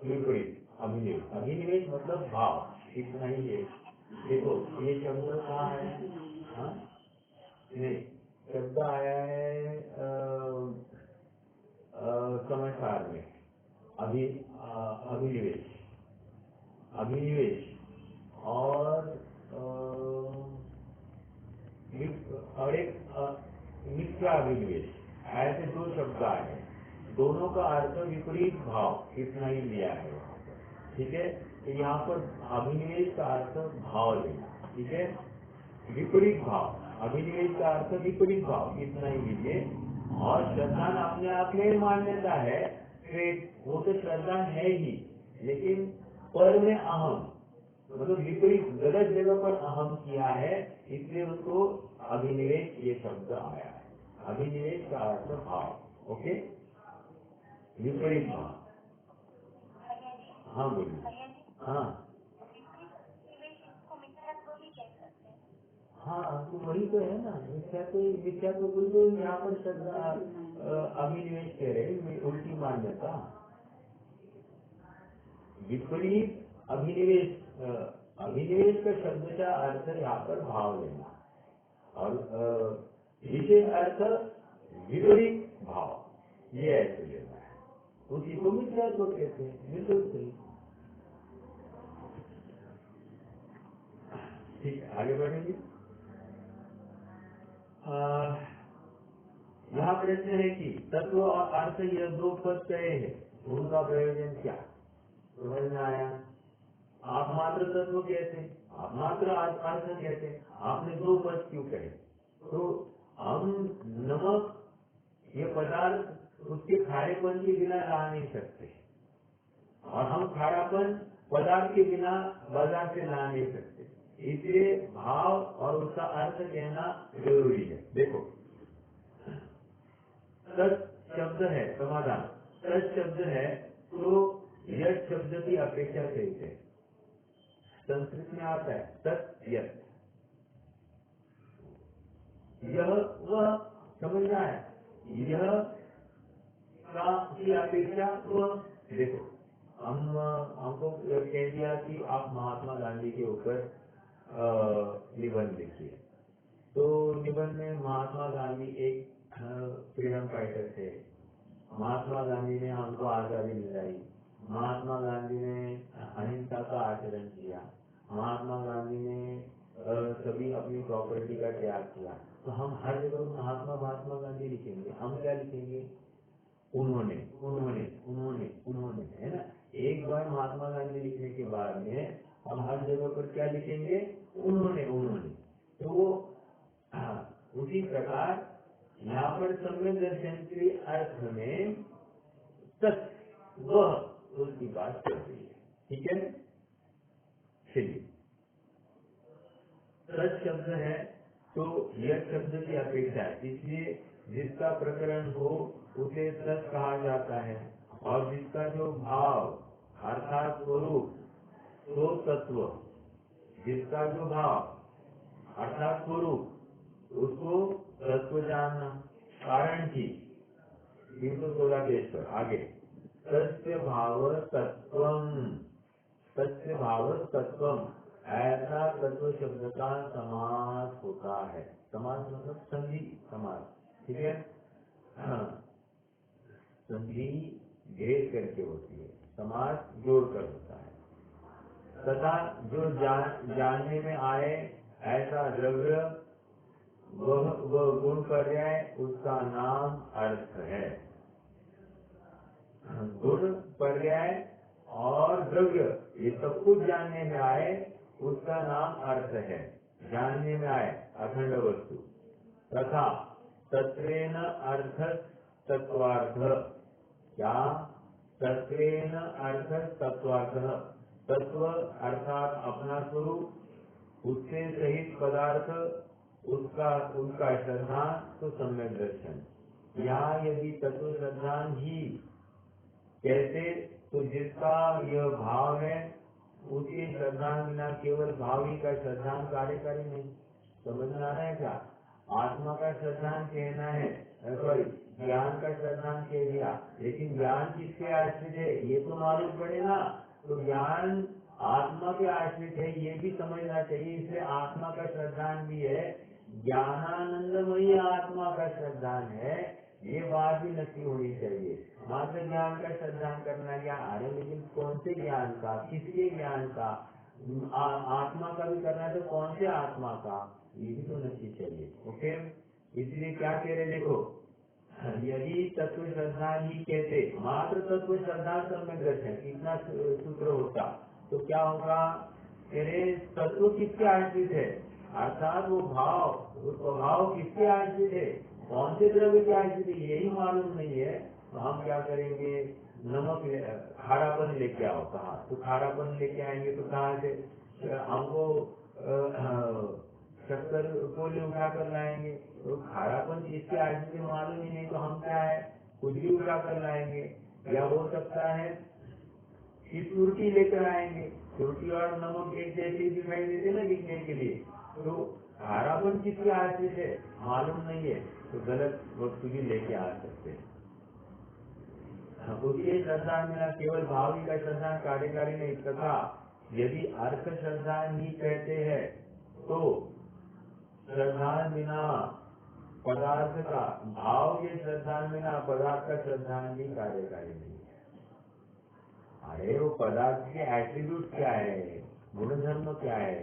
S1: विपरीत अभिनिवेश। अभिनिवेश मतलब भाव, इतना ही है। देखो, ये शब्द कहाँ है? हाँ? नहीं, शब्द आया है समाचार में। अभिनिवेश, अभिनिवेश और एक मिथ्या अभिनिवेश, ऐसे दो शब्द आए हैं। दोनों का अर्थ विपरीत भाव, इतना ही लिया है वहाँ पर। ठीक है, तो यहाँ पर अभिनिवेश का अर्थ भाव लेना। ठीक है, विपरीत भाव, अभिनिवेश का अर्थ विपरीत भाव, इतना ही लीजिए। और श्रद्धा अपने आप में मान्यता है, वो तो श्रद्धा है ही, लेकिन पर में अहम, मतलब विपरीत गलत जगह पर अहम किया है, इसलिए उसको अभिनिवेश ये शब्द आया है। अभिनिवेश का अर्थ भाव। ओके, विपरीत भाव। हाँ बोलिए। हाँ हाँ, तो वही तो है ना, मिथ्या तो कोई तो यहाँ पर श्रद्धा अभिनिवेश कह रहे हैं, उल्टी मान्यता। विपरीत अभिनिवेश, अभिनिवेश का शब्द का अर्थ यहाँ पर भाव लेना, और विशेष अर्थ विपरीत भाव, ये ऐसे लेना है। उसी को मिथ्या तो कहते हैं। बिल्कुल सही। ठीक है, आगे बढ़ेंगे। यहाँ प्रश्न है कि तत्व और अर्थ यह दो पद कहे हैं, उनका प्रयोजन क्या? समझ में आया? आप मात्र तत्व कहते हैं, आप मात्र अर्थ कहते हैं, आपने दो पद क्यों कहे? तो हम नमक, ये पदार्थ उसके खारेपन के बिना ला नहीं सकते, और हम खारापन पदार्थ के बिना बाजार से ला नहीं सकते। इसलिए भाव और उसका अर्थ कहना जरूरी है। देखो, सच शब्द है, समाधान सच शब्द है, तो यह शब्द की अपेक्षा सहित है। संस्कृत में आता है सत्य, यह वह, समझना है, यह का की अपेक्षा वह। देखो, हमको कह दिया कि आप महात्मा गांधी के ऊपर निबंध लिखिए, तो निबंध में महात्मा गांधी एक फ्रीडम फाइटर थे। महात्मा गांधी ने हमको आजादी दिलाई, महात्मा गांधी ने अहिंसा का आचरण किया, महात्मा गांधी ने सभी अपनी प्रॉपर्टी का त्याग किया। तो हम हर जगह महात्मा महात्मा गांधी लिखेंगे, हम क्या लिखेंगे? उन्होंने, उन्होंने, उन्होंने, उन्होंने, है ना। एक बार महात्मा गांधी लिखने के बाद में हम हर जगह पर क्या लिखेंगे? उन्होंने, उन्होंने। तो वो उसी प्रकार यहाँ पर सम्यक दर्शन के अर्थ में सत्य वह उसकी बात चल रही है। ठीक है, चलिए सच शब्द है तो यह शब्द की अपेक्षा है, इसलिए जिसका प्रकरण हो उसे सच कहा जाता है, और जिसका जो भाव अर्थात स्वरूप तो तत्व, जिसका जो भाव अर्थात स्वरूप उसको तत्व जानना। कारण की 316 पेज पर आगे, सत्य भाव तत्वम, सत्य भाव तत्वम, ऐसा तत्व शब्द का समास होता है। समास मतलब संधि समास, ठीक है। हाँ, संधि भेद करके होती है, समास जोड़ कर होता है। तथा जो जानने में आए ऐसा द्रव्य वह गुण पर्याय उसका नाम अर्थ है। गुण पर्याय और द्रव्य ये सब कुछ जानने में आए उसका नाम अर्थ है। जानने में आए अखंड वस्तु, तथा तत्वेन अर्थ तत्वार्थ, क्या तत्वेन अर्थ तत्वार्थ, तत्व अर्थात अपना स्वरूप, उससे सहित पदार्थ उसका उनका श्रद्धान तो सम्यक दर्शन। यहाँ यदि तत्व श्रद्धान ही कहते तो जिसका यह भाव है उसके श्रद्धान बिना केवल भाव ही का श्रद्धान कार्यकारी नहीं। समझ में आ रहा है क्या? आत्मा का श्रद्धान कहना है, सॉरी ज्ञान का श्रद्धान कह दिया, लेकिन ज्ञान किसके आश्रित है ये तो मालूम पड़े ना। तो ज्ञान आत्मा के आश्रित है ये भी समझना चाहिए, इसलिए आत्मा का श्रद्धान भी है, ज्ञानानंदमयी आत्मा का श्रद्धान है, ये बात भी नक्की होनी चाहिए। मात्र ज्ञान का श्रद्धान करना क्या, अरे लेकिन कौन से ज्ञान का, किसके ज्ञान का, आत्मा का भी करना है तो कौन से आत्मा का, ये भी तो नक्की चाहिए। ओके, इसलिए क्या कह रहे देखो, यदि तत्व श्रद्धान ही कहते, मात्र तत्व श्रद्धान सम्यक दर्शन इतना सूत्र होता तो क्या होगा, तेरे तत्व किसके आश्रित है, अर्थात वो भाव, वो स्वभाव किसके आश्रित है, कौन से द्रव्य के आश्रित है, यही मालूम नहीं है। तो हम क्या करेंगे, नमक खारापन लेके आओ, कहा तो खारापन लेके आएंगे तो कहाँ से हमको शक्कर कोले उठा कर लाएंगे, तो खारापन किसके आश्रित है मालूम ही नहीं, तो हम क्या है कुछ भी उठा कर लाएंगे। या हो सकता है कि सुर्खी लेकर आएंगे, सुर्खी और नमक एक जैसे दिखाई देते ना दिखने के लिए, तो खारापन किसके आश्रित है मालूम नहीं है, तो गलत वस्तु भी लेके आ सकते हैं। उसके श्रद्धान बिना केवल भाव ही का श्रद्धान कार्यकारी नहीं, तथा यदि अर्थ श्रद्धान ही कहते हैं तो श्रद्धान बिना पदार्थ का, भाव के श्रद्धान बिना पदार्थ का श्रद्धान भी कार्यकारी नहीं है। अरे वो पदार्थ के एट्रीब्यूट क्या है, गुण धर्म क्या है,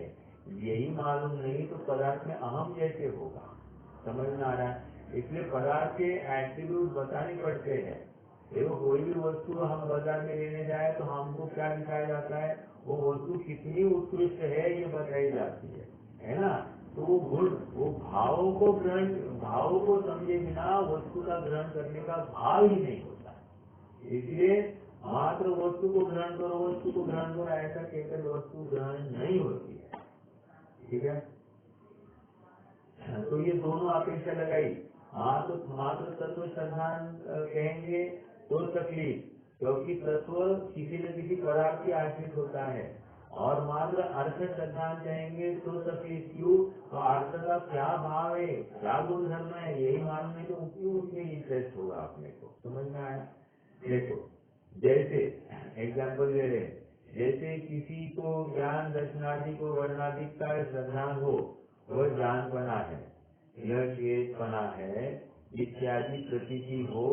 S1: यही मालूम नहीं तो पदार्थ में अहम कैसे होगा। समझ में आ रहा है? इसलिए पदार्थ के एट्रीब्यूट बताने पड़ते हैं। देखो कोई भी वस्तु हम बाजार में लेने जाए तो हमको क्या दिखाया जाता है, वो वस्तु कितनी उत्कृष्ट है ये बताई जाती है ना। तो वो गुण, वो भावों को ग्रहण, भावों को समझे बिना वस्तु का ग्रहण करने का भाव ही नहीं होता। इसलिए मात्र वस्तु को ग्रहण करो, वस्तु को ग्रहण करो ऐसा कहकर वस्तु ग्रहण नहीं होती है, ठीक है। तो ये दोनों अपेक्षा लगाई, मात्र तत्व श्रद्धान कहेंगे तो तकलीफ, क्योंकि तत्व किसी न किसी पदार्थ के आश्रित होता है, और मात्र अर्थ श्रद्धान कहेंगे तो तकलीफ। क्यों? तो अर्थ का क्या भाव है, क्या गुण धर्म है, यही मानने तो क्यों उसमें इंटरेस्ट होगा अपने को। समझ में आया? देखो जैसे एग्जाम्पल दे रहे, जैसे किसी को ज्ञान दर्शनादि को वर्णाधिक का श्रद्धान हो, वह जानपना है, यह चेतपना है इत्यादि प्रतीति हो,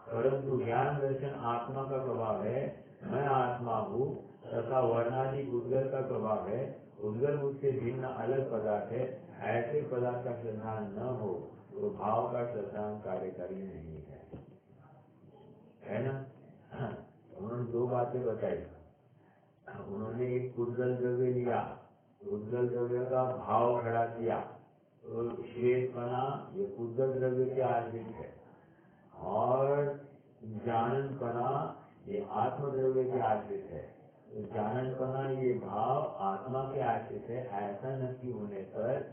S1: परंतु ज्ञान दर्शन आत्मा का स्वभाव है, मैं आत्मा हूँ, तथा वर्णादि उद्गल का स्वभाव है, उद्गल मुझसे भिन्न अलग पदार्थ है, ऐसे पदार्थ का श्रद्धान न हो तो भाव का श्रद्धान कार्यकारी नहीं है ना। उन्होंने दो बातें बताई, उन्होंने एक उद्गल द्रव्य लिया, उद्गल द्रव्य का भाव खड़ा किया, तो श्वेतपना ये उद्गल द्रव्य के आश्रित है, और जाननपना ये आत्म द्रव्य के आश्रित है। तो जाननपना ये भाव आत्मा के आश्रित है, ऐसा नक्की होने पर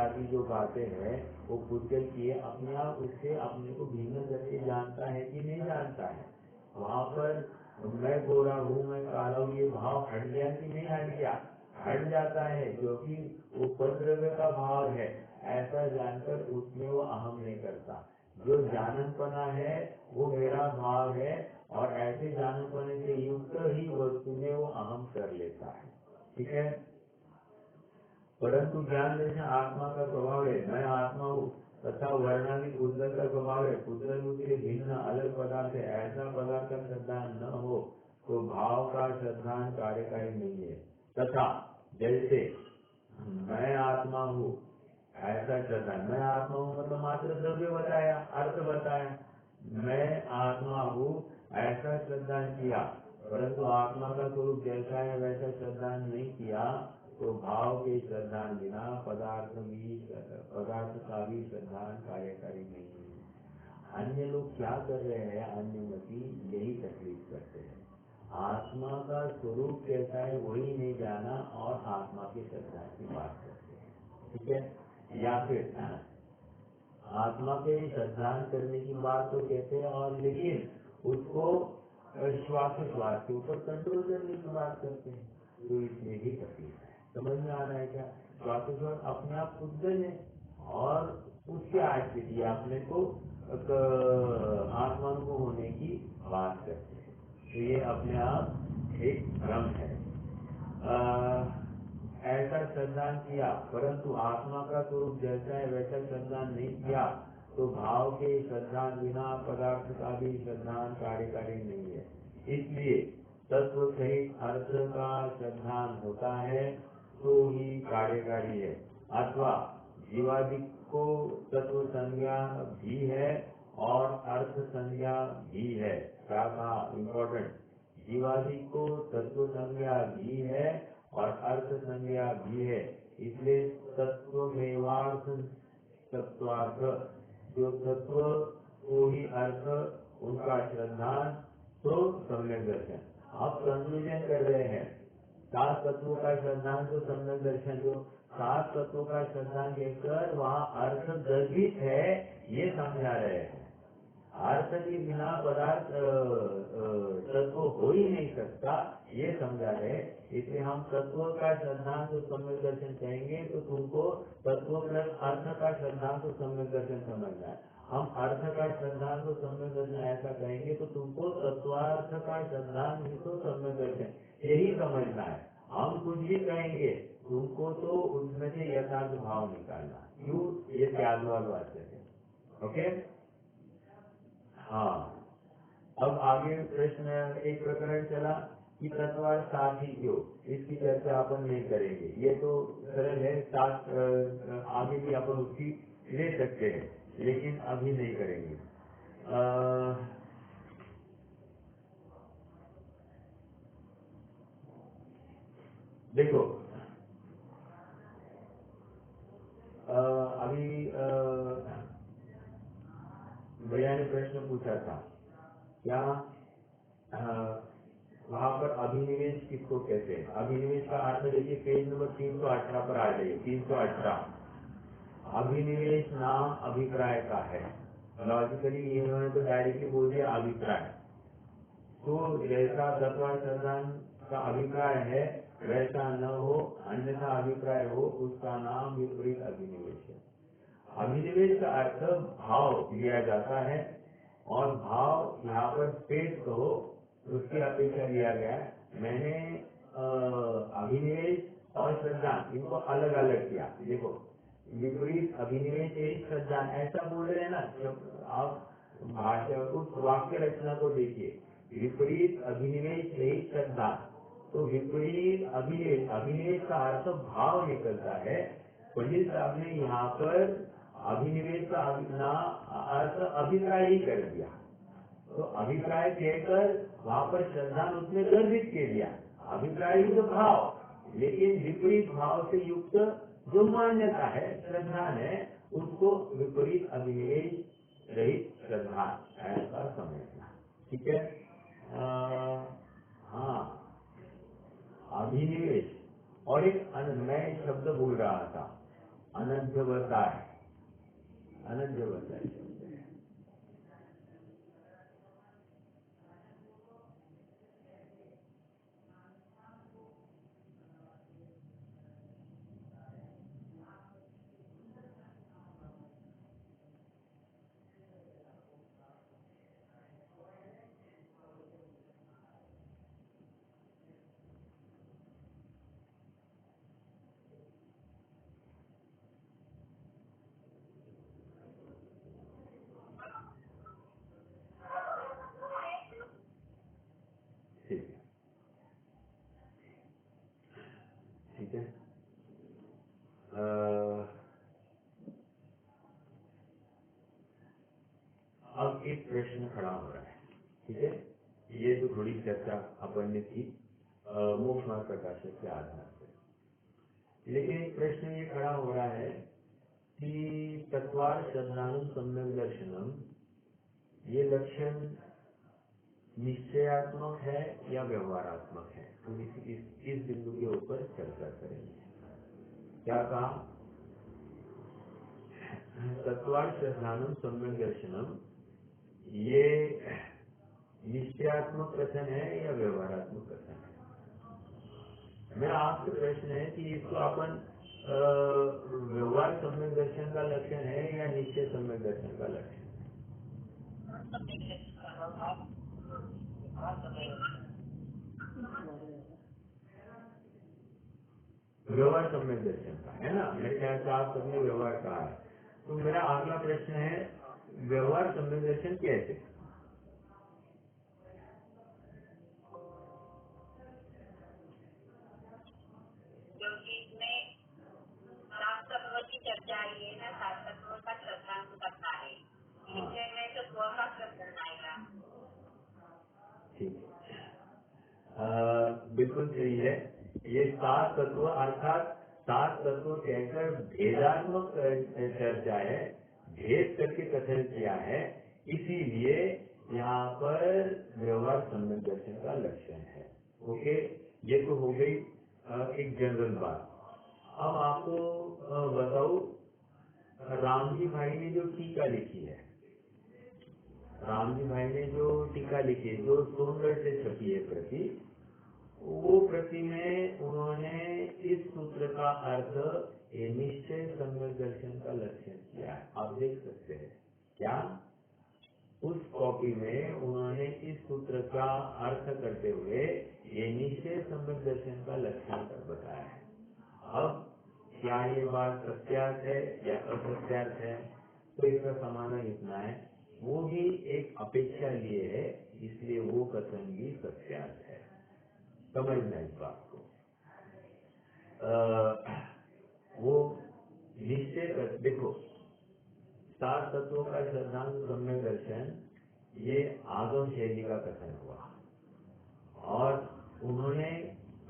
S1: इत्यादि जो बातें हैं वो पुद्गल की है, अपने आप उससे अपने को भिन्न करके जानता है कि नहीं जानता है। वहाँ पर मैं गोरा हूँ, मैं काला हूँ, ये भाव हट गया कि नहीं हट गया? हट जाता है, क्योंकि उपद्रव्य का भाव है ऐसा जानकर उसमें वो अहम नहीं करता। जो जाननपना है वो मेरा भाव है, और ऐसे जाननपने से युक्त ही वस्तु में वो अहम कर लेता है। ठीक है। परंतु ज्ञान दर्शन आत्मा का स्वभाव है, मैं आत्मा हूँ, तथा वर्णादि पुद्गल का स्वभाव है, पुद्गल उसके भिन्न अलग पदार्थ है, ऐसा पदार्थ का श्रद्धान न हो तो भाव का श्रद्धान कार्यकारी नहीं है। तथा जैसे मैं आत्मा हूँ ऐसा श्रद्धा, मैं आत्मा हूँ मतलब मात्र द्रव्य बताया, अर्थ बताया, मैं आत्मा हूँ ऐसा श्रद्धान किया, परंतु आत्मा का स्वरूप जैसा है वैसा श्रद्धान नहीं किया, तो भाव के श्रद्धान बिना पदार्थ का भी श्रद्धान कार्यकारी नहीं है। अन्य लोग क्या कर रहे हैं, अन्य मती यही तकलीफ करते हैं, आत्मा का स्वरूप कैसा है वही नहीं जाना और आत्मा के श्रद्धा की बात करते हैं। ठीक है। या फिर आत्मा के श्रद्धान करने की बात तो कहते हैं, और लेकिन उसको श्वासोश्वास के ऊपर कंट्रोल करने की बात करते हैं, तो इसमें भी तकलीफ है। समझ में आ रहा है क्या? श्वासोश्वास अपने आप पुद्गल है, और उसके आश्रित ये अपने को आत्मानुभव होने की बात करते हैं, तो ये अपने आप एक भ्रम है। ऐसा श्रद्धान किया, परंतु आत्मा का स्वरूप जैसा है वैसा श्रद्धान नहीं किया, तो भाव के श्रद्धान बिना पदार्थ का भी श्रद्धान कार्यकारी नहीं है। इसलिए तत्व सहित अर्थ का श्रद्धान होता है तो ही कार्यकारी है, अथवा जीवादि को तत्व संज्ञा भी है और अर्थ संज्ञा भी है। क्या कहा? इम्पोर्टेंट, जीवादि को तत्व संज्ञा भी है और अर्थ संज्ञा भी है, इसलिए तत्वमेवार्थ तत्वार्थ, जो तत्व को ही अर्थ उनका श्रद्धान तो सम्यक दर्शन। आप कंक्लूजन कर रहे हैं, 7 तत्वों का श्रद्धान तो सम्यक दर्शन, जो 7 तत्वों का श्रद्धान कहकर वहाँ अर्थ गर्भित है ये समझा रहे हैं। अर्थ के बिना पदार्थ तत्व हो ही नहीं सकता ये समझा रहे। इसलिए हम तत्व का श्रद्धांत तो सम्यक दर्शन कहेंगे तो तुमको तत्व प्लस अर्थ का श्रद्धांत तो सम्यक दर्शन समझना है। हम अर्थ का श्रद्धांत तो सम्यक दर्शन ऐसा कहेंगे तो तुमको तत्वार्थ का श्रद्धांत तो सम्यक दर्शन यही समझना है। हम कुछ भी कहेंगे तुमको तो उसमें से यथार्थ भाव निकालना, क्यों? ये त्यागवाद बात है। ओके। हाँ, अब आगे प्रश्न एक प्रकरण चला कि तत्वार साथ ही क्यों, इसकी चर्चा अपन नहीं करेंगे, ये तो सरल है, साथ आगे भी अपन उसकी ले सकते हैं, लेकिन अभी नहीं करेंगे। देखो, अभी भैया ने प्रश्न पूछा था क्या वहाँ पर अभिनिवेश किसको कहते हैं? अभिनिवेश का अर्थ देखिए पेज नंबर 318 पर आ जाइए। 318 अभिनिवेश नाम अभिप्राय का है। लॉजिकली इन्होंने तो डायरेक्टली बोल दिया अभिप्राय, तो जैसा तत्व श्रद्धान का अभिप्राय है वैसा न हो, अन्यथा अभिप्राय हो, उसका नाम विपरीत अभिनिवेश है। अभिनिवेश का अर्थ भाव लिया जाता है, और भाव यहाँ पर स्पेस कहो उसकी अपेक्षा लिया गया है। मैंने अभिनिवेश और श्रद्धान इनको अलग अलग किया। देखो, विपरीत अभिनिवेश यही श्रद्धान ऐसा बोल रहे हैं ना, जब आप भाषा उस वाक्य रचना को देखिए, विपरीत अभिनिवेश यही श्रद्धान, तो विपरीत अभिनिवेश, अभिनिवेश का अर्थ भाव निकलता है। पंडित साहब ने यहाँ पर अभिनिवेश का अर्थ अभिप्राय ही कर दिया, तो अभिप्राय कहकर वहाँ पर श्रद्धान उसमें गर्भित के दिया। अभिप्राय ही तो भाव, लेकिन विपरीत भाव से युक्त जो मान्यता है श्रद्धान है, उसको विपरीत अभिनिवेश रहित श्रद्धान ऐसा समझना। ठीक है। हाँ, अभिनिवेश और एक मैं शब्द भूल रहा था, अनध्यवताय, अनध्यवताय शब्द है। ठीक है, ठीक है। अब एक प्रश्न खड़ा हो रहा है, ठीक है। ये तो थोड़ी चर्चा अपन ने की मोक्ष मार्ग प्रकाशक के आधार पर, लेकिन एक प्रश्न ये खड़ा हो रहा है कि तत्वार श्रद्धानुम सम्यक दर्शनम, ये लक्षण निश्चयात्मक है या व्यवहारात्मक है? तो इस बिंदु के ऊपर चर्चा करेंगे। क्या कहा? तत्वार श्रद्धानुम सम्यक दर्शनम, ये निश्चयात्मक कथन है या व्यवहारात्मक कथन है? मेरा आपसे प्रश्न है कि इसको अपन व्यवहार सम्यक दर्शन का लक्षण है या निश्चय सम्यक दर्शन का लक्षण है? व्यवहार सम्यक दर्शन का है ना, मेरे ख्याल से आप सबने व्यवहार कहा है। तो मेरा अगला प्रश्न है, व्यवहार सम्यक दर्शन कैसे? क्योंकि इसमें सात तत्व की चर्चा आई है ना, सात तत्वों का श्रद्धांत करता है, निश्चय में तो स्व का श्रद्धांत आएगा। ठीक है, बिल्कुल सही है। ये सात तत्व अर्थात सात तत्व कहकर भेदात्मक चर्चा है, भेद करके कथन किया है, इसीलिए यहाँ पर व्यवहार सम्यक दर्शन का लक्षण है। ओके, ये तो हो गई एक जनरल बात। अब आपको बताओ, रामजी भाई ने जो टीका लिखी है, रामजी भाई ने जो टीका लिखी है, जो सोनगढ़ से छपी है प्रति, वो प्रति में उन्होंने इस सूत्र का अर्थ ये निश्चय सम्यक दर्शन का लक्षण किया है। आप देख सकते हैं क्या उस कॉपी में उन्होंने इस सूत्र का अर्थ करते हुए ये निश्चय सम्यक दर्शन का लक्षण कर बताया है। अब क्या ये बात सत्यार्थ है या असत्यार्थ है, तो इसका समाधान इतना है, वो भी एक अपेक्षा लिए है, इसलिए वो कथन भी सत्यार्थ है। समझना इस बात को। वो निश्चय देखो, सात तत्वों का श्रद्धांत सम्यक दर्शन ये आगम शैली का कथन हुआ, और उन्होंने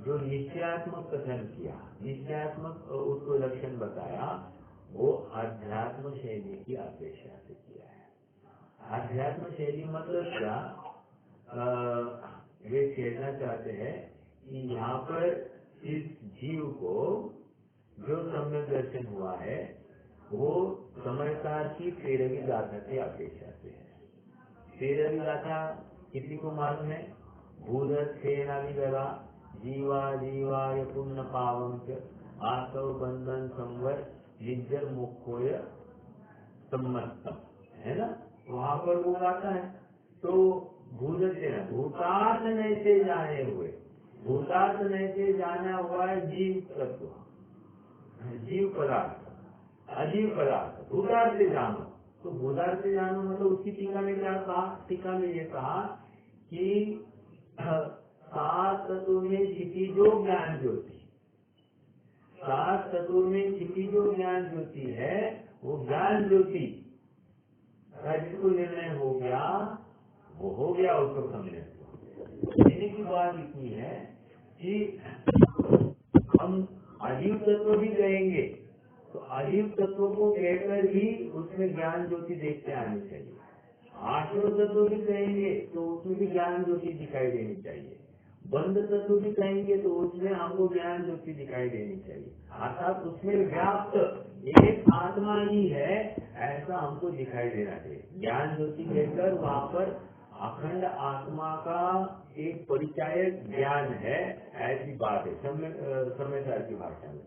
S1: जो निश्चयात्मक कथन किया, निश्चयात्मक उसको लक्षण बताया, वो अध्यात्म शैली की अपेक्षा से किया है। अध्यात्म शैली मतलब क्या? वे कहना चाहते हैं कि यहाँ पर इस जीव को जो सम्यक दर्शन हुआ है वो समझदार की 13वीं गाथा की अपेक्षा से है। 13वीं गाथा किसी को मालूम है? भूदर सेनाली दरा जीवा जीवाय पुण्य पावम आसव बंधन संवर निजर मुखोय सम्मतम, है ना? वहां पर वो गाता है। तो भूदर सेना, भूतार्थ नैसे जाने हुए, भूतार्थ नैसे जाना हुआ है जीव तत्व, जीव पदार्थ, अजीव पदार्थ, भूतार्थ से जानो। तो भूतार्थ से जानो मतलब उसकी टीका में क्या कहा? टीका में ये कहा कि सात तत्व में छिपी जो ज्ञान ज्योति, सात तत्व में छिपी जो ज्ञान ज्योति है, वो ज्ञान ज्योति जिसको निर्णय हो गया, वो हो गया उसको समझने को। कहने की बात इतनी है कि हम अजीव तत्व भी कहेंगे तो अजीव तत्व को कहकर ही उसमें ज्ञान ज्योति देखते आनी चाहिए। आश्रव तत्व भी कहेंगे तो उसमें भी ज्ञान ज्योति दिखाई देनी चाहिए। बंद तत्व भी कहेंगे तो उसमें हमको ज्ञान ज्योति दिखाई देनी चाहिए, अर्थात उसमें व्याप्त एक आत्मा ही है ऐसा हमको दिखाई देना चाहिए। ज्ञान ज्योति कहकर वहाँ पर अखंड आत्मा का एक परिचायक ज्ञान है ऐसी बात है समयसार की भाषा में।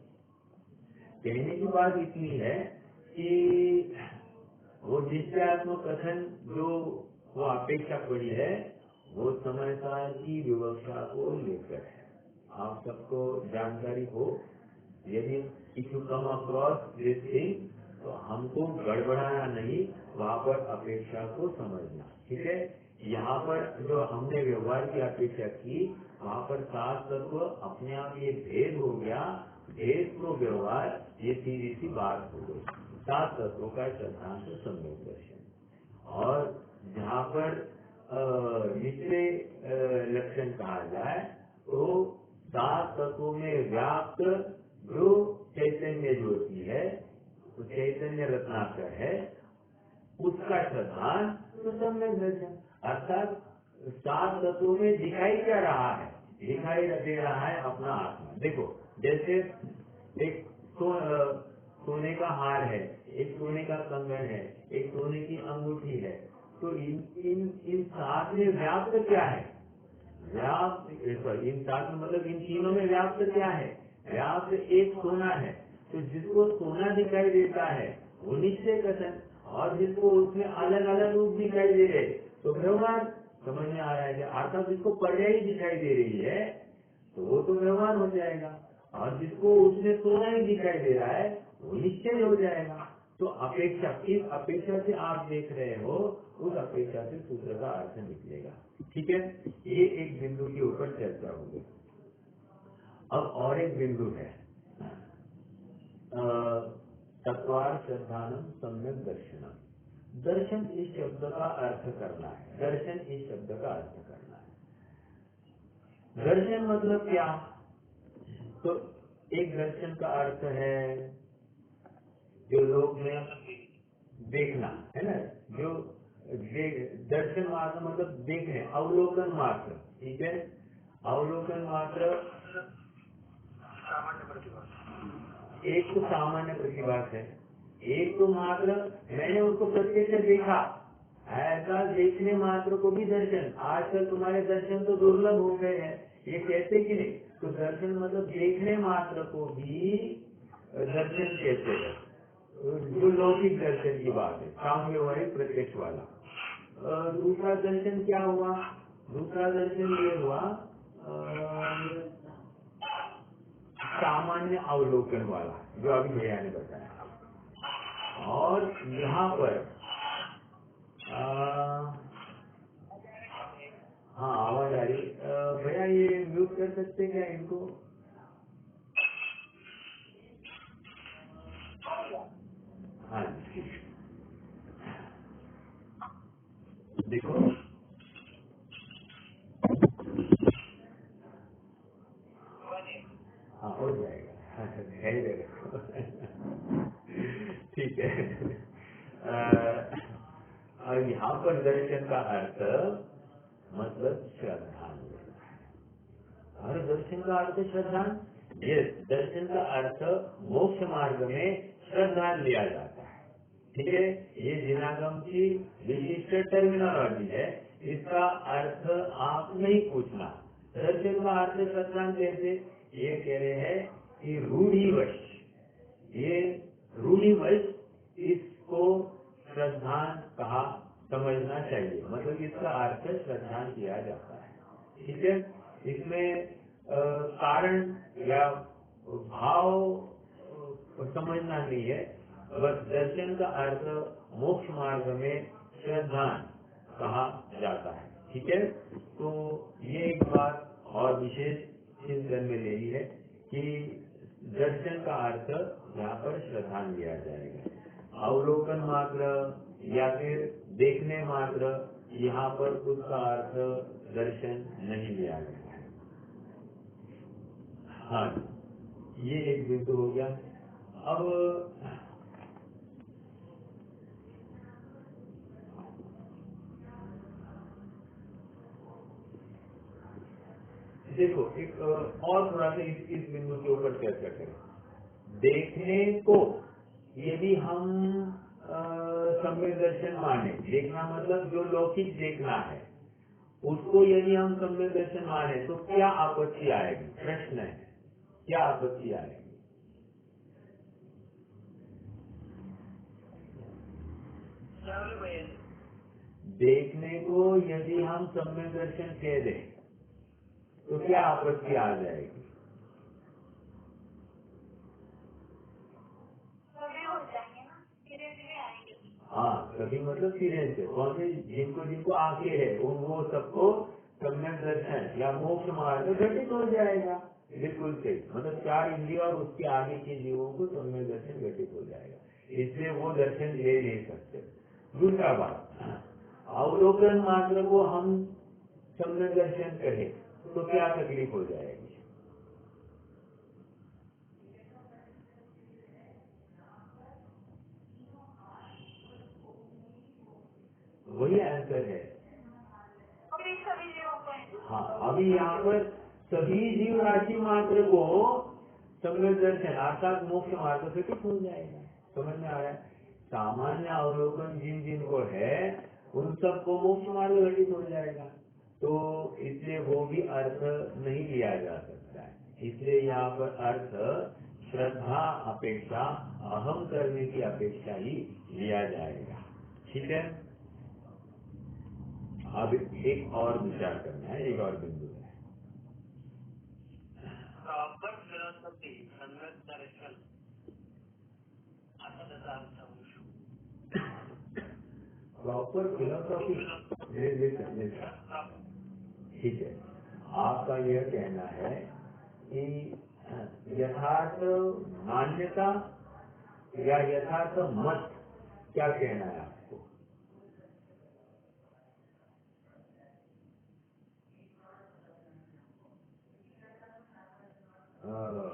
S1: कहने की बात इतनी है कि वो निश्चयात्मक कथन जो वो अपेक्षा पड़ी है वो समयसार की विवक्षा को लेकर है। आप सबको जानकारी हो, यदि if you come across this thing तो हमको गड़बड़ाना नहीं, वहाँ पर अपेक्षा को समझना, ठीक है। यहाँ पर जो हमने व्यवहार की अपेक्षा की वहाँ पर सात तत्व अपने आप ये भेद हो गया, भेद को व्यवहार ये सीधी सी बात हो गई। सात तत्वों का सिद्धांत सम्यक दर्शन। और जहाँ पर निचले लक्षण कहा जाए तो सात तत्वों में व्याप्त जो चैतन्य ज्योति है, तो चैतन्य रत्नाकर है, उसका सिद्धांत तो सम्यक दर्शन। अर्थात सात तत्वों में दिखाई क्या रहा है, दिखाई दे रहा है अपना आत्मा। देखो जैसे एक सोने का हार है, एक सोने का कंगन है, एक सोने की अंगूठी है, तो इन सात में व्याप्त क्या है, व्याप्त इन सात में मतलब इन तीनों में व्याप्त क्या है, व्याप्त एक सोना है। तो जिसको सोना दिखाई देता है वो निश्चय कथन, और जिसको उसमें अलग अलग रूप दिखाई दे रहे तो व्यवहार समझ में आ रहा है कि अर्थात जिसको पर्यायी दिखाई दे रही है तो वो तो व्यवहार हो जाएगा, और जिसको उसमें सोना ही दिखाई दे रहा है वो निश्चय हो जाएगा। तो अपेक्षा, इस अपेक्षा से आप देख रहे हो, उस अपेक्षा से सूत्र का अर्थ निकलेगा, ठीक है। ये एक बिंदु के ऊपर चर्चा होगी। अब और एक बिंदु है तत्वार श्रद्धानम सम्यक दर्शनम। दर्शन इस शब्द का अर्थ करना है, दर्शन इस शब्द का अर्थ करना है। दर्शन मतलब क्या, तो एक दर्शन का अर्थ है जो लोग में देखना है ना, जो दर्शन मात्र मतलब देखने, अवलोकन मात्र, ठीक है। अवलोकन मात्र एक तो सामान्य प्रतिभास है, एक तो मात्र मैंने उसको प्रत्यक्ष देखा, ऐसा देखने मात्र को भी दर्शन। आजकल तुम्हारे दर्शन तो दुर्लभ हो गए हैं, ये कहते कि नहीं, तो दर्शन मतलब देखने मात्र को भी दर्शन कहते हैं। जो लौकिक दर्शन की बात है, साम्यवादी प्रत्यक्ष वाला। दूसरा दर्शन क्या हुआ, दूसरा दर्शन ये हुआ सामान्य अवलोकन वाला, जो अभी भैया ने बताया। और यहाँ पर हाँ आवाज आ रही, भैया ये म्यूट कर सकते क्या इनको? हाँ देखो, हाँ हो जाएगा, धैर्य रखो, ठीक है। और यहाँ पर दर्शन का अर्थ मतलब श्रद्धांजलि, हर दर्शन का अर्थ श्रद्धान। ये दर्शन का अर्थ मोक्ष मार्ग में श्रद्धा लिया जाता है, ठीक है। ये जिनागम की विशिष्ट टर्मिनोलॉजी है, इसका अर्थ आप नहीं पूछना। दर्शन का अर्थ श्रद्धान कैसे, ये कह रहे हैं कि रूढ़िवश, ये रूढ़िवश इसको श्रद्धान कहा समझना चाहिए, मतलब इसका अर्थ श्रद्धान किया जाता है, ठीक है। इसमें कारण या भाव समझना नहीं है, बस दर्शन का अर्थ मोक्ष मार्ग में श्रद्धान कहा जाता है, ठीक है। तो ये एक बात और विशेष चिंतन में लेनी है कि दर्शन का अर्थ यहाँ पर श्रद्धान लिया जाएगा। अवलोकन मात्र या फिर देखने मात्र, यहाँ पर उसका अर्थ दर्शन नहीं लिया गया है। हाँ, ये एक बिंदु हो गया। अब देखो एक और थोड़ा सा इस बिंदु के ऊपर चर्चा करें। देखने को यदि हम सम्यक दर्शन माने, देखना मतलब जो लौकिक देखना है उसको यदि हम सम्यक दर्शन माने तो क्या आपत्ति आएगी? प्रश्न है, क्या आपत्ति आएगी? देखने को यदि हम सम्यक दर्शन कह दें तो क्या आपत्ति आ जाएगी? हाँ, कभी मतलब धीरे से कौन से जिनको आंखें है वो सबको सम्यक दर्शन या मोक्ष मार्ग घटित हो जाएगा। बिल्कुल सही, मतलब 4 इंद्रिय और उसके आगे के जीवों को सम्यक दर्शन घटित हो जाएगा, इसलिए वो दर्शन ले नहीं सकते। दूसरा बात, अवलोकन मात्र को हम सम्यक दर्शन कहें तो क्या तकलीफ हो जाएगी? वही आंसर है। हाँ, अभी यहाँ पर सभी जीव राशि मात्र को सम्यक दर्शन अर्थात मोक्ष मार्ग से कुछ हो जाएगा। समझ में आ रहा है? सामान्य अवलोकन जिन जिनको है उन सबको मोक्ष मार्ग घटित हो जाएगा, तो इसलिए वो भी अर्थ नहीं लिया जा सकता है। इसलिए यहाँ पर अर्थ श्रद्धा अपेक्षा अहम करने की अपेक्षा ही लिया जाएगा। ठीक है, अब एक और विचार करना है, एक और बिंदु है। प्रॉपर फिलोसॉफी सम्यक दर्शन प्रॉपर फिलोसॉफी। ठीक है, आपका यह कहना है कि यथार्थ मान्यता या यथार्थ मत, क्या कहना है आपको?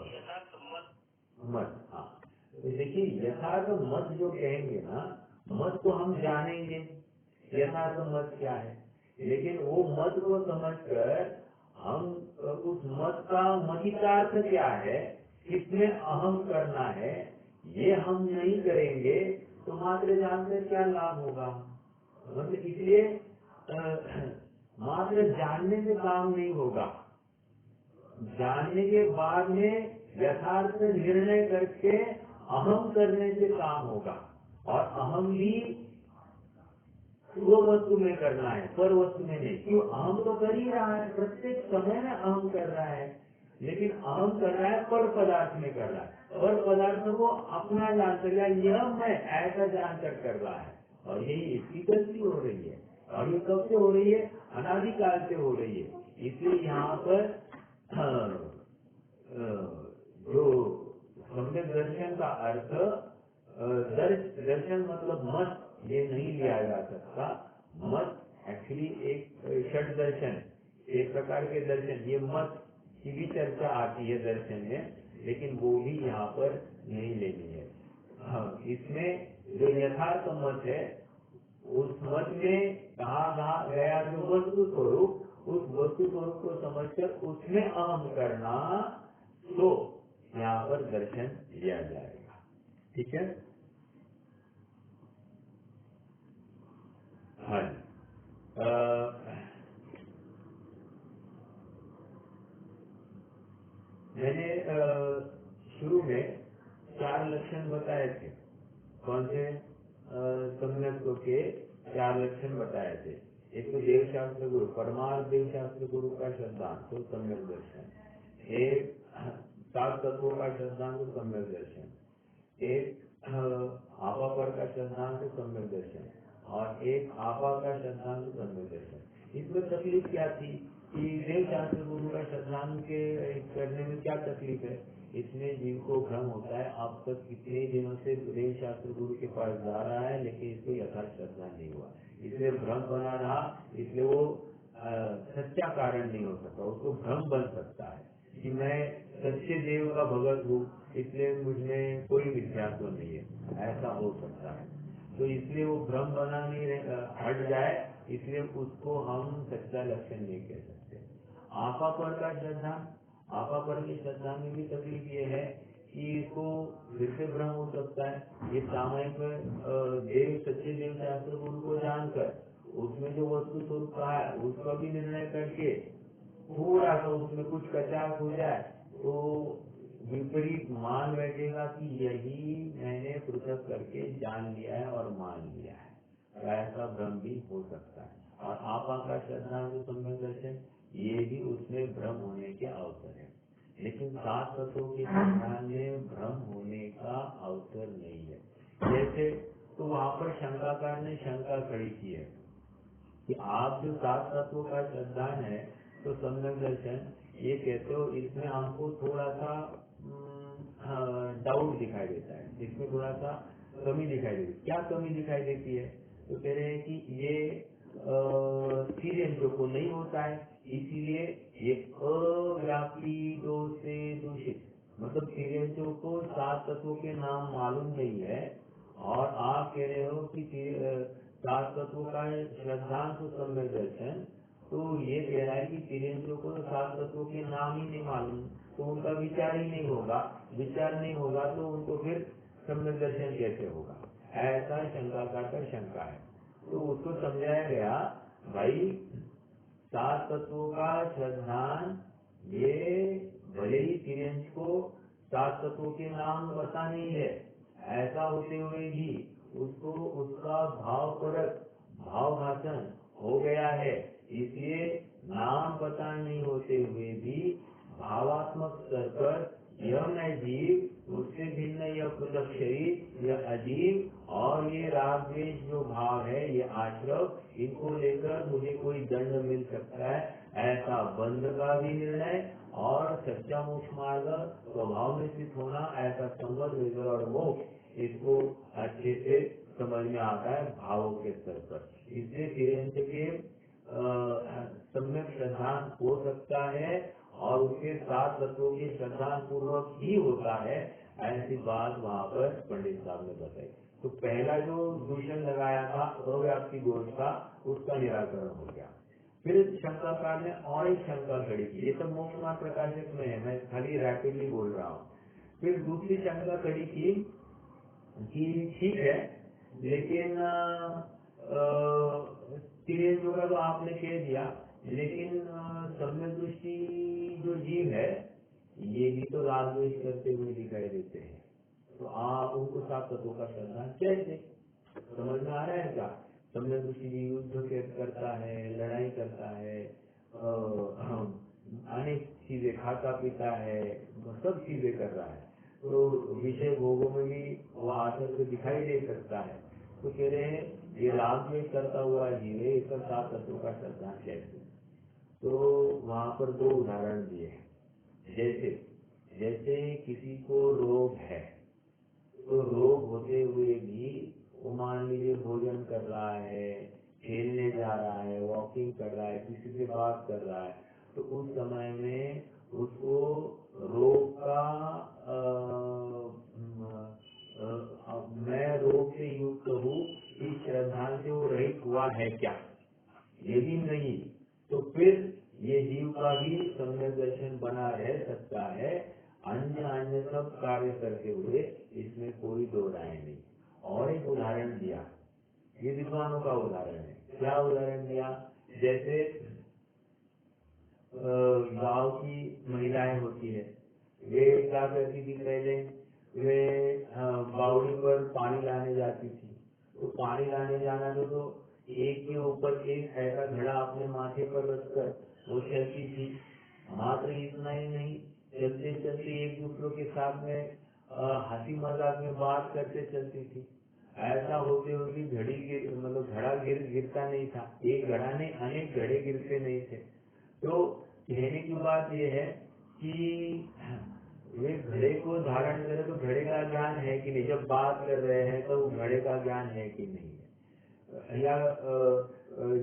S1: यथार्थ मत, हाँ। तो देखिए, यथार्थ मत जो कहेंगे ना, मत को हम जानेंगे यथार्थ मत क्या है, लेकिन वो मत को समझकर हम उस मत का मतितार्थ क्या है, किसमें अहम करना है, ये हम नहीं करेंगे तो मात्र जानकर क्या लाभ होगा? मतलब इसलिए मात्र जानने से काम नहीं होगा, जानने के बाद में यथार्थ निर्णय करके अहम करने से काम होगा। और अहम भी वो वस्तु में करना है, पर वस्तु में नहीं। क्यों? अहम तो कर ही रहा है, प्रत्येक समय में अहम कर रहा है, लेकिन अहम कर रहा है पर पदार्थ में कर रहा है। पर पदार्थ को अपना जानकर यह मैं ऐसा जानकर कर रहा है, और यही इसकी गलती हो रही है। और ये कब से हो रही है? अनादिकाल से हो रही है। इसलिए यहाँ पर जो सम्यक दर्शन का अर्थ दर्शन मतलब मत, ये नहीं लिया जा सकता। मत एक्चुअली एक षड दर्शन, एक प्रकार के दर्शन, ये मत की भी चर्चा आती है दर्शन में, लेकिन वो भी यहाँ पर नहीं लेनी है। हाँ, इसमें जो यथार्थ मत है उस मत में कहा गया जो वस्तु स्वरूप, उस वस्तु स्वरूप को समझकर उसमें अहम करना, तो यहाँ पर दर्शन लिया जाएगा। ठीक है, हाँ जी। मैंने शुरू में 4 लक्षण बताए थे। कौन से? सम्यक के 4 लक्षण बताए थे। एक तो देव शास्त्र गुरु, परमार्थ देव शास्त्र गुरु का सिद्धांत तो सम्यक दर्शन, एक 7 तत्वों का सिद्धांत तो सम्यक दर्शन, एक आपा पर का सिद्धांत सम्यक दर्शन, और एक आपा का सिद्धांत सम्यक दर्शन। इसमें तकलीफ क्या थी कि देव शास्त्र गुरु का सिद्धांत के करने में क्या तकलीफ है? इसमें जीव को भ्रम होता है, अब तक कितने दिनों से देव शास्त्र गुरु के पास जा रहा है, लेकिन इसको यथार्थ श्रद्धा नहीं हुआ, इसलिए भ्रम बना रहा, इसलिए वो सच्चा कारण नहीं हो सकता। उसको भ्रम बन सकता है कि मैं सच्चे देव का भगत हूँ, इसलिए मुझमें कोई विद्यात्व नहीं है, ऐसा हो सकता है। तो इसलिए वो भ्रम बना नहीं हट जाए, इसलिए उसको हम सच्चा लक्षण नहीं कह सकते। आपापर का श्रद्धान, आपापर की श्रद्धा में भी तकलीफ ये है कि इसको फिर से भ्रम हो सकता है। ये सामयिक देव सच्चे देव शास्त्र गुरु को जानकर उसमें जो वस्तु स्वरूप कहा है उसका भी निर्णय करके थोड़ा सा उसमें कुछ कचास हो जाए तो विपरीत मान बैठेगा कि यही मैंने पृथक करके जान लिया है और मान लिया है। ऐसा भ्रम भी हो सकता है। और आपा का श्रद्धा जो सम्यक दर्शन ये भी उसमें भ्रम होने के अवसर है, लेकिन सात तत्वों के श्रद्धा में भ्रम होने का अवसर नहीं है। जैसे तो वहाँ पर शंकाकार ने शंका खड़ी की है कि आप जो सात तत्वों का श्रद्धान है तो सम्यक दर्शन ये कहते हो इसमें हमको थोड़ा सा डाउट दिखाई देता है, इसमें थोड़ा सा कमी दिखाई देती है। क्या कमी दिखाई देती है? तो कह रहे हैं कि ये सीरेंचों को नहीं होता है, इसीलिए ये अव्यापीतों से दूषित, मतलब सीरेंचों को सात तत्वों के नाम मालूम नहीं है और आप कह रहे हो कि सात तत्वों का श्रद्धांत सम्यक दर्शन, तो ये कह रहा है कि तिरेंद्रों को तो सात तत्वों के नाम ही नहीं मालूम, तो उनका विचार ही नहीं होगा, विचार नहीं होगा तो उनको फिर सम्यक दर्शन कैसे होगा? ऐसा शंकाकार का शंका है। तो उसको समझाया गया भाई सात तत्वों का श्रद्धान ये भले ही तिरेंज को सात तत्वों के नाम पता नहीं है, ऐसा होते हुए भी उसको उसका भाव परक भाव भाषण हो गया है, इसलिए नाम पता नहीं होते हुए भी भावात्मक स्तर पर यह मैं जीव उससे भिन्न यह पृथक शरीर यह अजीब और ये राग द्वेष जो भाव है ये आश्रव इनको लेकर मुझे कोई दंड मिल सकता है, ऐसा बंध का भी निर्णय और सच्चा मोक्ष मार्ग स्वभाव में स्थित होना ऐसा संगत वेदर और मोक्ष इसको अच्छे से समझ में आता है भावों के स्तर पर। इसलिए तिरेंच के सम्यक श्रद्धान हो सकता है और उसके साथ तत्वों की श्रद्धान पूर्वक ही होता है, ऐसी बात वहाँ पर पंडित साहब ने बताई। तो पहला जो दूषण लगाया था अव्याप्ति दोष का उसका निराकरण हो गया। फिर शंकाकार ने और एक शंका खड़ी की, ये सब मोक्ष मार्ग प्रकाशक में है, मैं खाली रैपिडली बोल रहा हूँ। फिर दूसरी शंका खड़ी की कि ठीक है लेकिन तिरेंद्रों का तो आपने कह दिया, लेकिन सम्यक दृष्टि जो जीव है ये भी तो राग द्वेष करते हुए दिखाई देते हैं, तो आप उनको सात तत्वों का श्रद्धान कैसे? समझ में आ रहा है क्या? सम्यक दृष्टि युद्ध करता है, लड़ाई करता है, अनेक चीजें खाता पीता है, सब चीजें कर रहा है, तो विषय भोगों में भी वो आसक्त दिखाई दे सकता है। तो कह रहे हैं ये राग द्वेष करता हुआ जीव है, इसका सात तत्वों का श्रद्धान कैसे? तो वहाँ पर दो उदाहरण दिए हैं। जैसे जैसे किसी को रोग है तो रोग होते हुए भी वो मान लीजिए भोजन कर रहा है, खेलने जा रहा है, वॉकिंग कर रहा है, किसी से बात कर रहा है, तो उस समय में उसको रोग का मैं रोग से युक्त हूँ इस श्रद्धा से वो रहित हुआ है क्या? यदि नहीं तो फिर ये जीव का भी सम्यक दर्शन बना रह सकता है, अन्य अन्य सब कार्य करते हुए, इसमें कोई दो राय नहीं। और एक उदाहरण दिया, ये विद्वानों का उदाहरण है। क्या उदाहरण दिया? जैसे गांव की महिलाएं होती है, वे क्या करती थी पहले, वे बावड़ी पर पानी लाने जाती थी, तो पानी लाने जाना तो एक के ऊपर एक ऐसा घड़ा अपने माथे पर रखकर वो चलती थी। मात्र इतना ही नहीं, चलते चलते एक दूसरों के साथ में हंसी मजाक में बात करते चलती थी। ऐसा होते हुए भी मतलब घड़ा गिरता नहीं था, एक घड़ा नहीं अनेक घड़े गिरते नहीं थे। तो कहने की बात यह है कि वे घड़े को धारण करें तो घड़े का ज्ञान है कि नहीं, जब बात कर रहे हैं तो घड़े का ज्ञान है कि नहीं है, या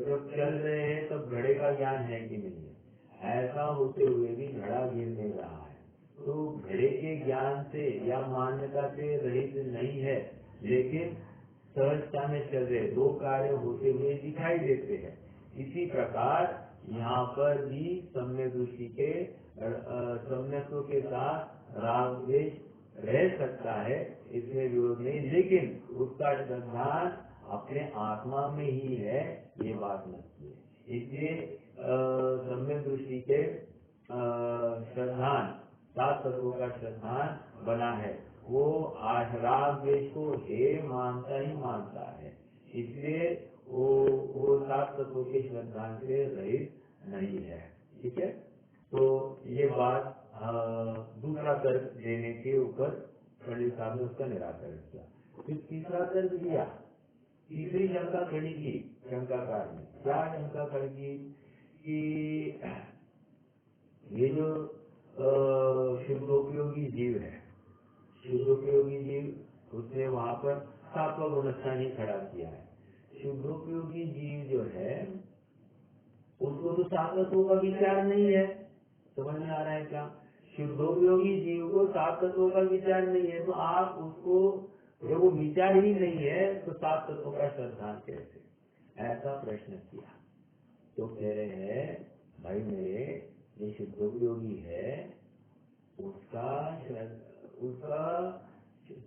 S1: जब चल रहे हैं तब घड़े का ज्ञान है कि नहीं है। ऐसा होते हुए भी घड़ा गिर नहीं रहा है, तो घड़े के ज्ञान से या मान्यता से रहित नहीं है, लेकिन सहजता में चल रहे दो कार्य होते हुए दिखाई देते हैं। इसी प्रकार यहाँ पर भी सम्यक दृष्टि के सम्यक्त्व के साथ राग द्वेष रह सकता है, इसमें विरोध नहीं, लेकिन उसका श्रद्धान अपने आत्मा में ही है, ये बात नहीं है। इसलिए सम्यक दृष्टि के श्रद्धान, सात तत्वों का श्रद्धान बना है, वो राग द्वेष को हे मानता ही मानता है, इसलिए वो सात तत्वों के श्रद्धान से रहित नहीं है। ठीक है, तो ये बात दूसरा तर्क देने के ऊपर पंडित साहब ने उसका निराकरण किया। फिर तीसरा तर्क दिया, तीसरी शंका खड़ी की शंकाकार ने। क्या शंका खड़ी की कि ये जो शुद्धोपयोगी जीव है, शुद्धोपयोगी जीव, उसने वहां पर सातवां गुणस्थान ही खड़ा किया है। शुद्धोपयोगी जीव जो है उसको तो सात तत्वों का विचार नहीं है, समझ में आ रहा है क्या? शुद्धोपयोगी जीव को सात तत्वों का विचार नहीं है, तो आप उसको जब वो विचार ही नहीं है तो सात तत्वों का श्रद्धान कैसे? ऐसा प्रश्न किया। तो कह रहे हैं भाई मेरे, ये शुद्धोपयोगी है, उसका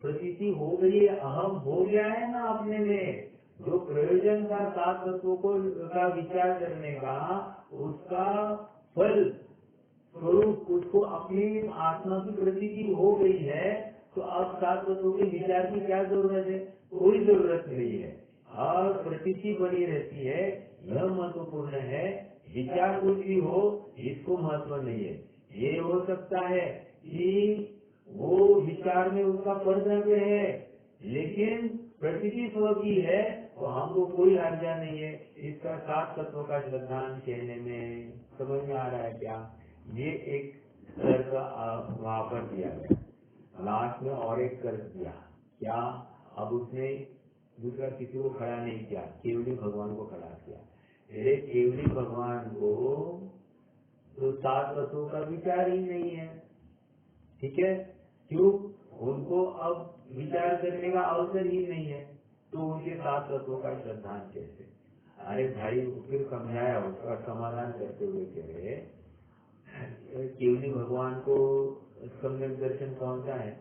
S1: प्रतीति हो गई है, अहम हो गया है ना अपने में। जो प्रयोजन था सात तत्वों को का विचार करने का, उसका फल स्वरूप उसको अपनी आत्मा की प्रतीति हो गई है, तो अब सात तत्वों के विचार की क्या जरूरत है? कोई जरूरत नहीं है, और प्रतीति बनी रहती है, यह महत्वपूर्ण है। विचार कुछ भी हो, इसको महत्व नहीं है। ये हो सकता है कि वो विचार में उसका कर्तव्य है, लेकिन प्रतीति स्व की है, तो हमको कोई हर्जा नहीं है इसका सात तत्वों का श्रद्धान कहने में। समझ में आ रहा है क्या? ये एक तर्क वहां पर दिया गया। लास्ट में और एक तर्क दिया, क्या? अब उसने दूसरा किसी को खड़ा नहीं किया, केवली भगवान को खड़ा किया। मेरे केवली भगवान को तो सात तत्वों का विचार ही नहीं है। ठीक है, क्यों? उनको अब विचार करने का अवसर ही नहीं है, तो उनके सात तत्वों का श्रद्धान कैसे? अरे भाई, फिर समझाया, उसका समाधान करते हुए कह रहे केवली भगवान को सम्यक दर्शन कौन सा है?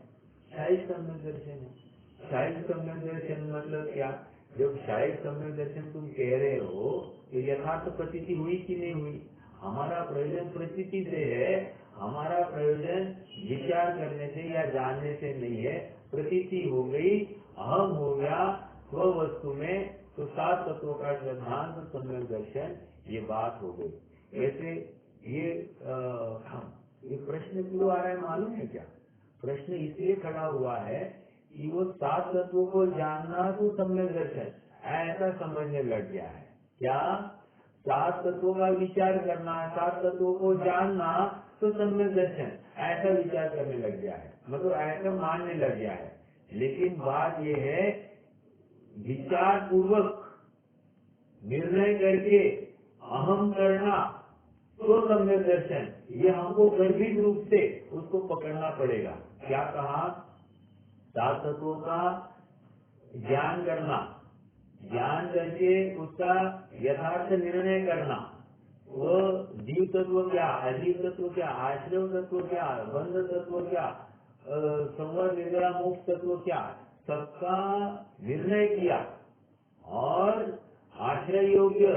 S1: शायद सम्यक दर्शन है। शायद सम्यक दर्शन मतलब क्या? जब शायद सम्यक दर्शन तुम कह रहे हो, तो यथार्थ प्रतीति हुई कि नहीं हुई? हमारा प्रयोजन प्रतीति से है, हमारा प्रयोजन विचार करने से या जानने से नहीं है। प्रतीति हो गई, अहम हो गया स्व वस्तु में, तो सात तत्वों का श्रद्धान तो सम्यक दर्शन, ये बात हो गई। ऐसे ये प्रश्न क्यों आ रहा है मालूम है क्या? प्रश्न इसलिए खड़ा हुआ है कि वो सात तत्वों को जानना तो सम्यक दर्शन ऐसा समझने लग गया है। क्या? सात तत्वों का विचार करना, सात तत्वों को जानना तो सम्यक दर्शन ऐसा विचार करने लग गया है, मतलब ऐसा मानने लग गया है। लेकिन बात यह है, विचार पूर्वक निर्णय करके अहम करना तो सम्यक दर्शन, ये हमको गर्भित रूप से उसको पकड़ना पड़ेगा। क्या कहा? सात तत्वों का ज्ञान करना, ज्ञान करके उसका यथार्थ निर्णय करना, वो जीव तत्व क्या, अजीव तत्व क्या, आश्रय तत्व क्या, बंध तत्व क्या, संवर निर्गला मोक्ष तत्व क्या, सबका निर्णय किया, और आश्रय योग्य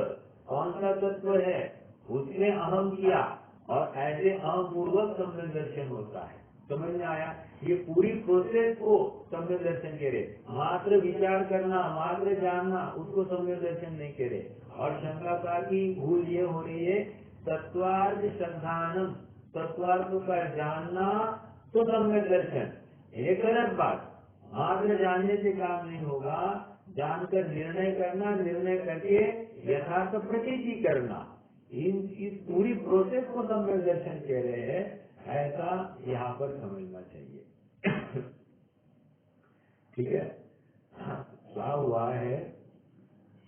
S1: कौन सा तत्व है उसमें अहम किया, और ऐसे अहम पूर्वक सम्यक दर्शन होता है। समझ में आया? ये पूरी प्रोसेस को सम्यक दर्शन कह रहे, मात्र विचार करना, मात्र जानना, उसको सम्यक दर्शन नहीं कह रहे। और शंका की भूल ये हो रही है, तत्वार्थ श्रद्धानम, तत्वार्थ का जानना तो सम्यक दर्शन, एक गलत बात। मात्र जानने से काम नहीं होगा, जानकर निर्णय करना, निर्णय करके यथार्थ प्रतीति करना, इस पूरी प्रोसेस को सम्यक दर्शन कह रहे हैं, ऐसा यहाँ पर समझना चाहिए। ठीक है, क्या हुआ है,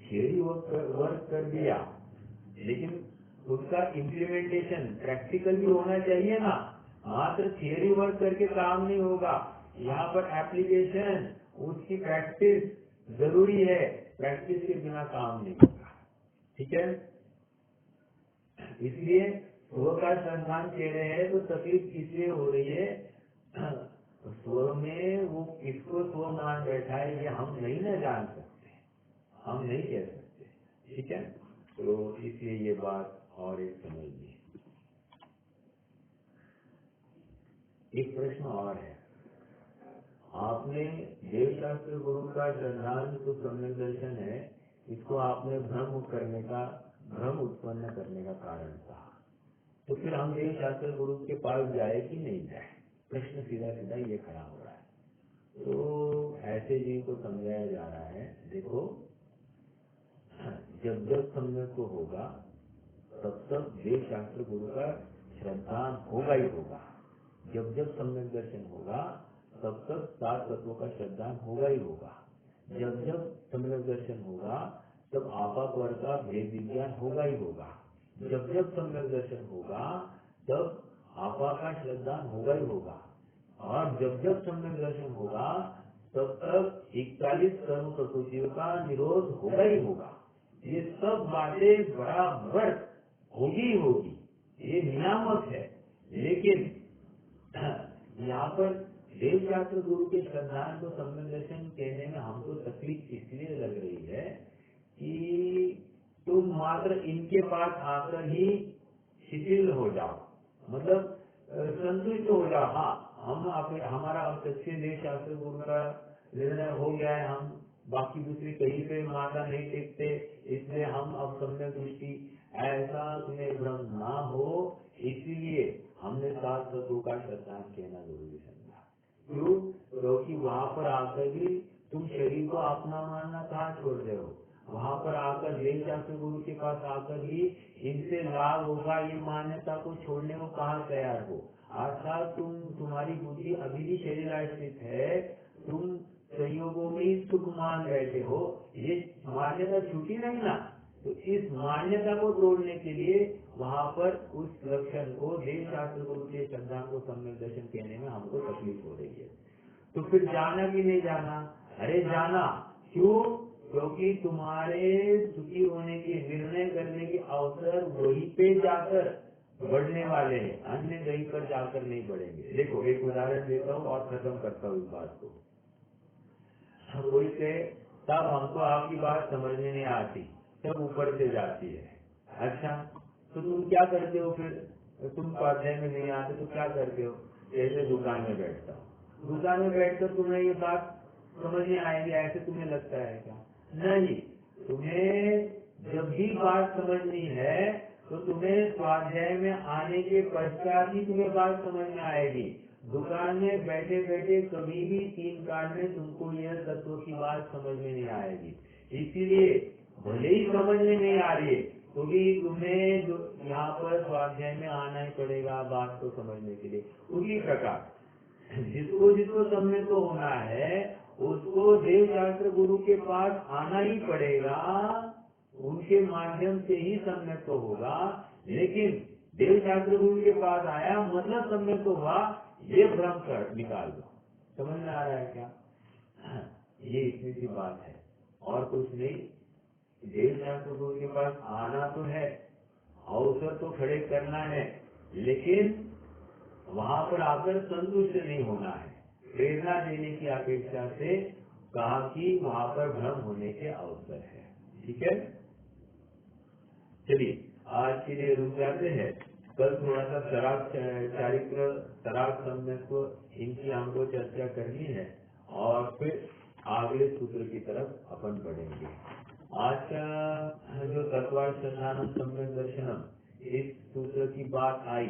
S1: थियरी वर्क कर दिया, लेकिन उसका इम्प्लीमेंटेशन प्रैक्टिकल भी होना चाहिए ना। मात्र थियरी वर्क करके काम नहीं होगा, यहाँ पर एप्लीकेशन, उसकी प्रैक्टिस जरूरी है, प्रैक्टिस के बिना काम नहीं होगा। ठीक है, इसलिए स्व का श्रद्धान कह रहे हैं तो तकलीफ इसलिए हो रही है, स्व में वो किसको स्व मान बैठा है ये हम नहीं ना जान सकते, हम नहीं कह सकते, ठीक है। तो इसलिए ये बात और एक समझिए। एक प्रश्न और है, आपने देव शास्त्र गुरु का श्रद्धांत तो सम्यक दर्शन है, इसको आपने भ्रम उत्पन्न करने का कारण था, तो फिर हम देव शास्त्र गुरु के पास जाए कि नहीं जाए, प्रश्न सीधा सीधा ये खड़ा हो रहा है। तो ऐसे जी को समझाया जा रहा है, देखो जब जब सम्यक को होगा तब तक देव शास्त्र गुरु का श्रद्धान होगा ही होगा, जब जब सम्यक दर्शन होगा तब तक 7 तत्वों का श्रद्धान होगा ही होगा, जब जब सम्यक दर्शन होगा तब आपापर का भेद विज्ञान होगा ही होगा, जब जब सम्यक दर्शन होगा तब आपा का श्रद्धान होगा ही होगा, और जब जब सम्यक दर्शन होगा तब तक 41 कर्म प्रकृतियों का निरोध होगा ही होगा। ये सब बातें बराबर होगी ही होगी, ये नियामक है। लेकिन यहाँ पर देव शास्त्र गुरु के श्रद्धान को सम्यक दर्शन कहने में हमको तकलीफ इसलिए लग रही है कि तुम मात्र इनके पास आकर ही शिथिल हो जाओ, मतलब संतुष्ट हो जाओ, हाँ हमारा अब सच्चे देव शास्त्र गुरु का निर्णय हो गया है, हम बाकी दूसरी कहीं पे माता नहीं टेकते, इसलिए हम अब सम्यक दृष्टि, ऐसा तुम्हें भ्रम ना हो, इसलिए हमने 7 तत्वों का श्रद्धान कहना जरूरी समझा। क्यों? क्योंकि वहाँ पर आकर भी तुम शरीर को अपना मानना कहाँ छोड़ रहे हो, वहाँ पर आकर देव शास्त्र गुरु के पास आकर ही इनसे लाभ होगा ये मान्यता को छोड़ने को कहाँ तैयार हो, अर्थात तुम्हारी बुद्धि अभी भी शरीर आश्रित है, तुम संयोगों में ही सुख मान बैठे हो, ये मान्यता छूटी नहीं ना। तो इस मान्यता को तोड़ने के लिए वहाँ पर उस लक्षण को देव शास्त्र गुरु के श्रद्धान को सम्यक दर्शन कहने में हमको तकलीफ हो रही है। तो फिर जाना कि नहीं जाना? अरे जाना, क्यों? क्योंकि तुम्हारे सुखी होने के निर्णय करने के अवसर वहीं पे जाकर बढ़ने वाले हैं, अन्य कहीं पर जाकर नहीं बढ़ेंगे। देखो एक उदाहरण देता हूँ और खत्म करता हूँ इस बात को। कोई से तब हमको आपकी बात समझ में नहीं आती, तब ऊपर से जाती है, अच्छा तो तुम क्या करते हो फिर? तुम स्वाध्याय में नहीं आते तो क्या करते हो? जैसे दुकान में बैठता हूँ, दुकान में बैठकर तुम्हें ये बात समझ में आएगी ऐसे तुम्हें लगता है क्या? नहीं, तुम्हें जब भी बात समझनी है तो तुम्हें स्वाध्याय में आने के पश्चात ही तुम्हें बात समझ में आएगी। दुकान में बैठे बैठे कभी भी 3 काल में तुमको यह तत्व की बात समझ में नहीं आएगी। इसीलिए भले ही समझ में नहीं आ रही है तो भी तुम्हें जो यहाँ पर स्वाध्याय में आना ही पड़ेगा बात को समझने के लिए। उसी प्रकार जिसको जिसको सम्यक तो होना है उसको देव शास्त्र गुरु के पास आना ही पड़ेगा, उनके माध्यम से ही सम्यक तो होगा। लेकिन देव शास्त्र गुरु के पास आया मतलब सम्यक तो हुआ, ये भ्रम कर निकाल दो। समझ में आ रहा है क्या? ये इतनी सी बात है और कुछ नहीं। देव शास्त्र गुरु के पास आना तो है, अवसर तो खड़े करना है, लेकिन वहां पर आकर संतुष्ट नहीं होना है, प्रेरणा देने की अपेक्षा से कहा कि वहां पर भ्रम होने के अवसर है। ठीक है, चलिए आज के लिए रुक जाते हैं। कल थोड़ा सा सराग चारित्र, सराग सम्यक इनकी हमको चर्चा करनी है और फिर अगले सूत्र की तरफ अपन बढ़ेंगे। आज का जो तत्वानुसंधान सम्यक दर्शनम, इस सूत्र की बात आई,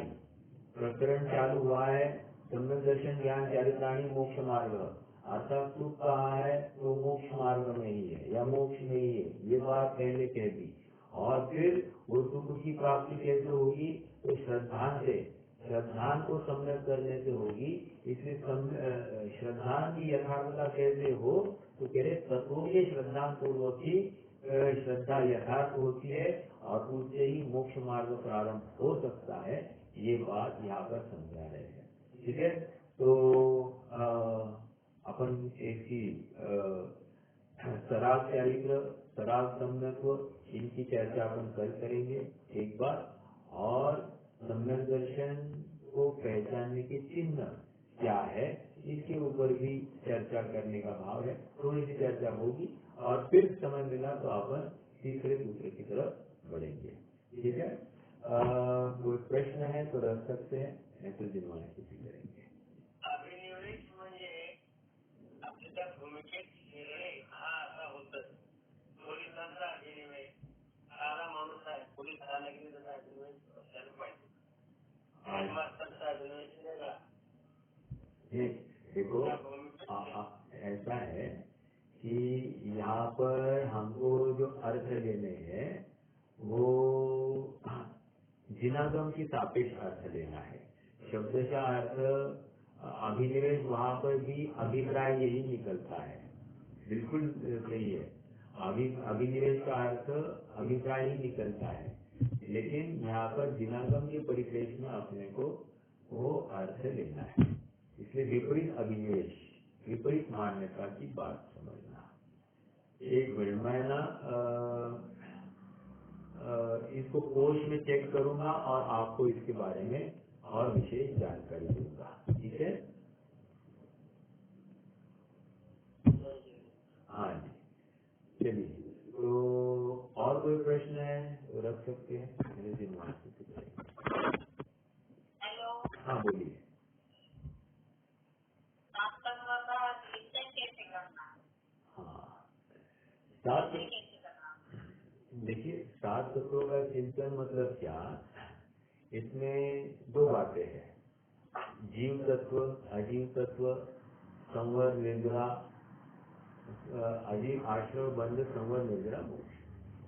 S1: प्रकरण चालू हुआ है सम्यक दर्शन ज्ञान चारित्राणी मोक्ष मार्ग, अर्थात सुख कहा है तो मोक्ष मार्ग में ही है या मोक्ष में ही है, ये बात पहले कह दी। और फिर वो सुख की प्राप्ति कैसे होगी? तो श्रद्धान से, श्रद्धान को सम्यक करने से होगी। इसलिए श्रद्धान की यथार्थता कैसे हो? तो कह रहे तत्वों के श्रद्धान पूर्वक ही श्रद्धा यथार्थ होती है और उससे ही मोक्ष मार्ग प्रारंभ हो सकता है, ये बात यहाँ पर समझा रहे हैं। ठीक है, तो अपन ऐसी सराग चारित्र, सराग सम्यक, इनकी चर्चा अपन कल करेंगे एक बार, और सम्यक दर्शन को पहचानने के चिन्ह क्या है, इसके ऊपर भी चर्चा करने का भाव है। थोड़ी सी चर्चा होगी और फिर समय मिला तो अपन तीसरे सूत्र की तरफ बढ़ेंगे। ठीक है, कोई प्रश्न है तो रख सकते हैं, नहीं तो दिनवाने किसी करेंगे।
S2: अभिनिवेश म्हणजे आपल्या भूमिकेत निर्णय हा असा होत, पोलिसांचा अभिनिवेश, साधा माणूस आहे, पोलीस आला की त्याचा अभिनिवेश झाला पाहिजे, हेडमास्टरचा अभिनिवेश वेगळा।
S1: देखो ऐसा है कि यहाँ पर हमको जो अर्थ लेने हैं वो जिनागम की सापेक्ष अर्थ लेना है। शब्द का अर्थ अभिनिवेश, वहाँ पर भी अभिप्राय यही निकलता है, बिल्कुल सही है। अभिनिवेश का अर्थ अभिप्राय ही निकलता है, लेकिन यहाँ पर जिनागम के परिप्रेक्ष्य में अपने को वो अर्थ लेना है। इसलिए विपरीत अभिनिवेश, विपरीत मान्यता की बात समझना। एक मिनट मैं ना इसको कोश में चेक करूंगा और आपको इसके बारे में और विशेष जानकारी दूंगा। ठीक है, हाँ जी, चलिए। तो और कोई प्रश्न है तो रख सकते हैं, मेरे दिमाग से कुछ है।
S2: हेलो,
S1: हाँ बोलिए। हाँ, देखिए, सात तत्वों का चिंतन मतलब क्या, इसमें दो बातें हैं, जीव तत्व, अजीव तत्व, संवर, निद्रा, अजीव, आश्रय, बंध, संवर, निद्रा, मोक्ष,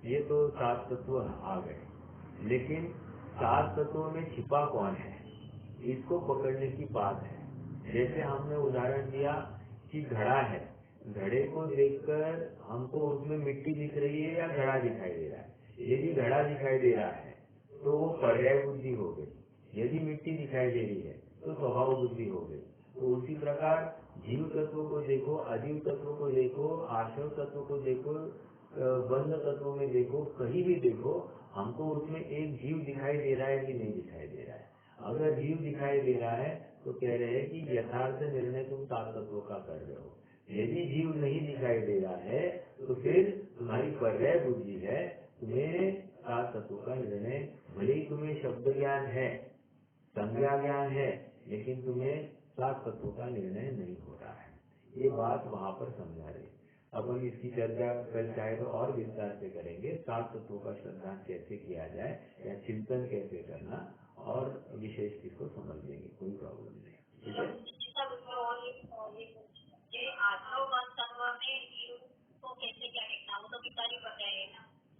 S1: ये तो सात तत्व आ गए। लेकिन सात तत्वों में छिपा कौन है, इसको पकड़ने की बात है। जैसे हमने उदाहरण दिया कि घड़ा है, घड़े को देखकर हमको उसमें मिट्टी दिख रही है या घड़ा दिखाई दे रहा है। यदि घड़ा दिखाई दे रहा है तो वो पर्याय बुद्धि हो गई, यदि मिट्टी दिखाई दे रही है तो स्वभाव बुद्धि हो गई। तो उसी प्रकार जीव तत्वों को देखो, अजीव तत्वों को देखो, आश्रव तत्वों को देखो, बंध तत्वों में देखो, कहीं भी देखो, हमको उसमें एक जीव दिखाई दे रहा है कि नहीं दिखाई दे रहा है। अगर जीव दिखाई दे रहा है तो कह रहे हैं कि यथार्थ निर्णय तुम सात तत्वों का कर रहे हो। यदि जीव नहीं दिखाई दे रहा है तो फिर तुम्हारी पर्याय बुद्धि है, तुम्हें सात तत्वों का निर्णय, भले ही तुम्हें शब्द ज्ञान है, संज्ञा ज्ञान है, लेकिन तुम्हें सात तत्वों का निर्णय नहीं हो रहा है। ये बात वहाँ पर समझा रहे। अपन इसकी चर्चा कल चाहे तो और विस्तार से करेंगे, सात तत्वों का श्रद्धान कैसे किया जाए या चिंतन कैसे करना, और विशेष इसको समझ लेंगे, कोई प्रॉब्लम नहीं। ठीक है,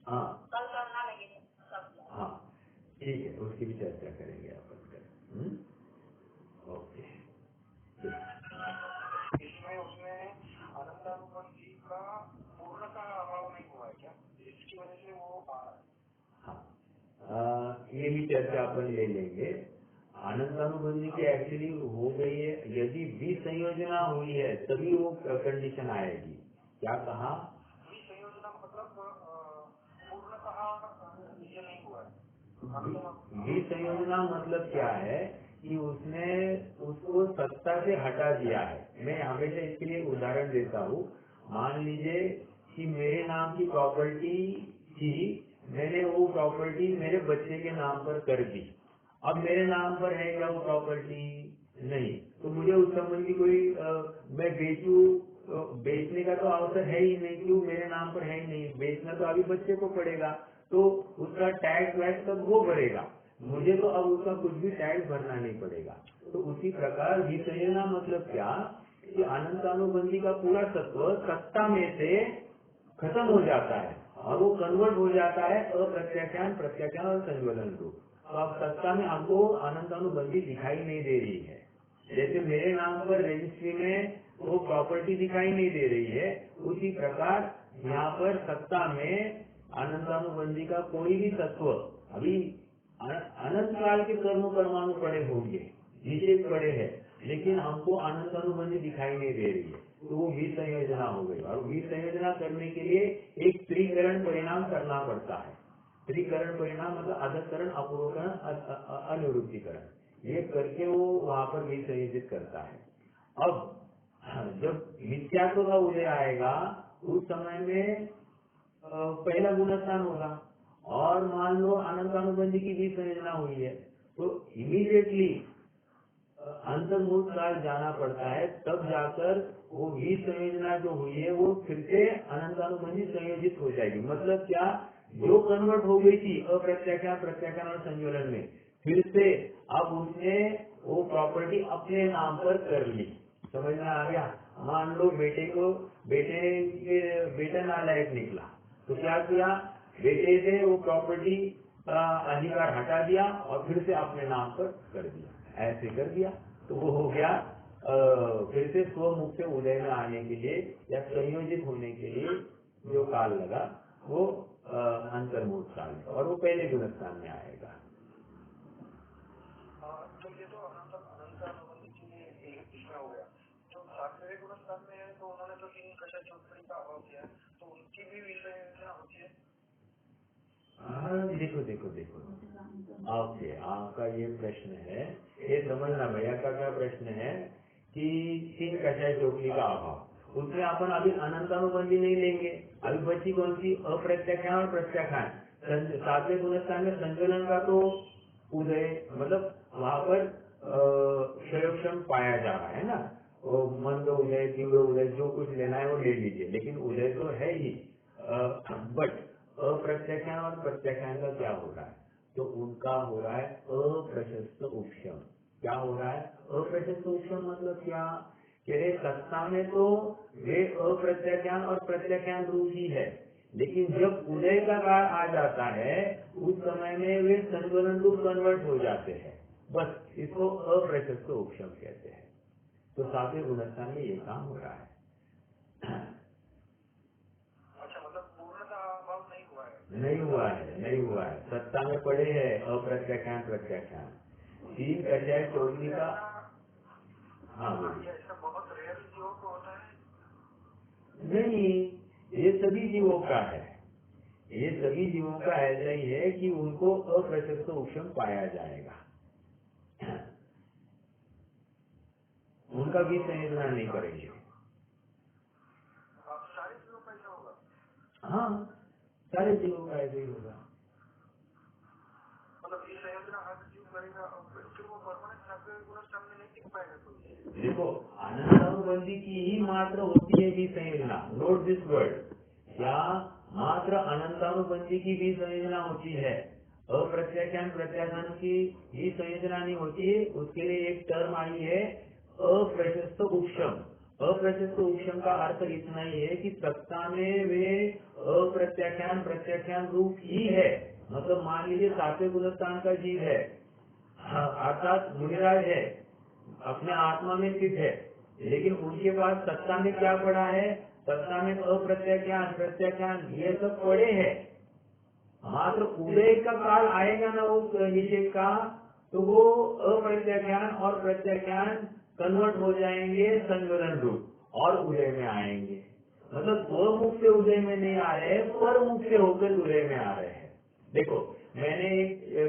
S1: हाँ हाँ ठीक है, उसकी भी चर्चा करेंगे अपन कल। ओके,
S2: इसमें उसमें अनंतानुबंधी का पूर्णतः अभाव नहीं हुआ है क्या, इसकी वजह से वो
S1: हाँ, ये भी चर्चा अपन ले लेंगे। अनंतानुबंधी की एक्चुअली हो गई है, यदि विसंयोजना हुई है तभी वो कंडीशन आएगी। क्या कहा,
S2: विसंयोजना मतलब पूर्णतः ये नहीं हुआ है।
S1: विसंयोजना मतलब क्या है कि उसने उसको सत्ता से हटा दिया है। मैं हमेशा इसके लिए उदाहरण देता हूँ। मान लीजिए कि मेरे नाम की प्रॉपर्टी थी, मैंने वो प्रॉपर्टी मेरे बच्चे के नाम पर कर दी। अब मेरे नाम पर है क्या वो प्रॉपर्टी? नहीं, तो मुझे उस संबंधी कोई मैं बेचूं, बेचने का तो अवसर है ही नहीं, क्यों, मेरे नाम पर है ही नहीं। बेचना तो अभी बच्चे को पड़ेगा, तो उसका टैक्स वैक्स सब वो भरेगा, मुझे तो अब उसका कुछ भी टैक्स भरना नहीं पड़ेगा। तो उसी प्रकार विसंयोजना मतलब क्या कि अनंतानुबंधी का पूरा तत्व सत्ता में से खत्म हो जाता है और वो कन्वर्ट हो जाता है अप्रत्याख्यान, प्रत्याख्यान और संज्वलन रूप। तो अब सत्ता में आपको अनंतानुबंधी दिखाई नहीं दे रही है। जैसे मेरे नाम पर रजिस्ट्री में वो प्रॉपर्टी दिखाई नहीं दे रही है, उसी प्रकार यहाँ पर सत्ता में अनंतानुबंधी का कोई भी तत्व अभी अनंत काल के कर्म परमाणु पड़े होंगे, निषेध पड़े हैं, लेकिन हमको अनंतानुबंधी दिखाई नहीं दे रही है, तो वो विसंयोजना हो गई। और विसंयोजना करने के लिए एक त्रिकरण परिणाम करना पड़ता है। त्रिकरण परिणाम मतलब अधकरण, अपूर्वकरण, अनिवृत्तिकरण, ये करके वो वहां पर भी संयोजित करता है। अब जब मिथ्यात्व का उदय आएगा उस समय में पहला गुणस्थान होगा, और मान लो अनंतानुबंधी की भी संयोजना हुई है, तो इमीडिएटली अंतर्मुख काल जाना पड़ता है, तब जाकर वो भी संयोजना जो हुई है वो फिर से अनंतानुबंधी संयोजित हो जाएगी। मतलब क्या, जो कन्वर्ट हो गई थी अप्रत्याख्यान, प्रत्याख्यान और संयोजन में, फिर से अब उसने वो प्रॉपर्टी अपने नाम पर कर ली। समझ में आ गया? मान लो बेटा नालायक निकला, तो क्या किया, बेटे से वो प्रॉपर्टी अधिकार हटा दिया और फिर से अपने नाम पर कर दिया, ऐसे कर दिया, तो वो हो गया फिर से स्वमुख से उदय में आने के लिए या संयोजित होने के लिए जो काल लगा वो अंतर्मुख काल है, और वो पहले गुणस्थान में आएगा।
S2: तो ये तो अनंतानुबंधी की इसमें हो गया। जो सातवें गुणस्थान में है तो उन्होंने तो 3 कक्षा चौथड़ी का अभाव किया, तो उनकी भी विषय योजना होती है।
S1: देखो ओके, आपका ये प्रश्न है, ये समझना भैया का क्या प्रश्न है कि 3 कषाय चौकड़ी का अभाव, उसमें अपन अभी अनंतानुबंधी नहीं लेंगे। अभी बची कौन सी, अप्रत्याख्यान और प्रत्याख्यान। सातवें गुणस्थान में संयोजन का तो उदय, मतलब वहां पर क्षयोक्षम पाया जा रहा है ना, वो मंद उदय, तीव्र उदय, जो कुछ लेना है वो ले लीजिए, लेकिन उदय तो है ही। बट अप्रत्याख्यान और प्रत्याख्यान का क्या हो रहा है, तो उनका हो रहा है अप्रशस्त उपशम। क्या हो रहा है अप्रशस्त उपशम, मतलब क्या, कह रहे सत्ता में तो वे अप्रत्याख्यान और प्रत्याख्यान रूप ही है, लेकिन जब उदय का काल आ जाता है उस समय में वे संवरण रूप कन्वर्ट हो जाते हैं, बस इसको अप्रशस्त उपशम कहते हैं। तो सातवें गुणस्थान में ये काम हो रहा है।
S2: अच्छा, मतलब पूर्णतः अभाव नहीं हुआ है।
S1: नहीं हुआ है, सत्ता में पड़े हैं अप्रत्याख्यान प्रत्याख्यान। 3 कषाय चौकड़ी का, हाँ बोलिए।
S2: ऐसा बहुत रेयर जीवों को होता है।
S1: नहीं, ये सभी जीवों का है, ये सभी जीवों का ऐसा ही है कि उनको अप्रशस्त उपशम पाया जाएगा, उनका भी संयोजन नहीं करेंगे।
S2: सारे जीवों का ऐसा होगा।
S1: हाँ, सारे जीवों का ऐसा ही होगा।
S2: मतलब ये संयोजना हर जीव करेगा, फिर वो परमानेंट सातवें गुणस्थान में नहीं टिक पाएगा कोई।
S1: देखो, अनंतानुबंधी की ही मात्र होती है भी संयोजना, नोट दिस वर्ड, क्या मात्र अनंतानुबंधी की भी संयोजना होती है, अप्रत्याख्यान प्रत्याख्यान की ही संयोजना नहीं होती है। उसके लिए एक टर्म आई है अप्रशस्त उपशम। अप्रशस्त उपशम का अर्थ इतना ही है कि सत्ता में वे अप्रत्याख्यान प्रत्याख्यान रूप ही है। मतलब मान लीजिए सातवें गुणस्थान का जीव है, अर्थात मुनिराज है, अपने आत्मा में स्थित है, लेकिन उनके पास सत्ता में क्या पड़ा है, सत्ता में अप्रत्याख्यान प्रत्याख्यान ये सब पड़े हैं। मात्र उदय का काल आएगा ना उस निषेध का, तो वो अप्रत्याख्यान और प्रत्याख्यान कन्वर्ट हो जाएंगे संवरण रूप और उदय में आएंगे। मतलब स्वमुख से उदय में नहीं आ रहे, पर मुख से होकर उदय में आ रहे हैं। देखो, मैंने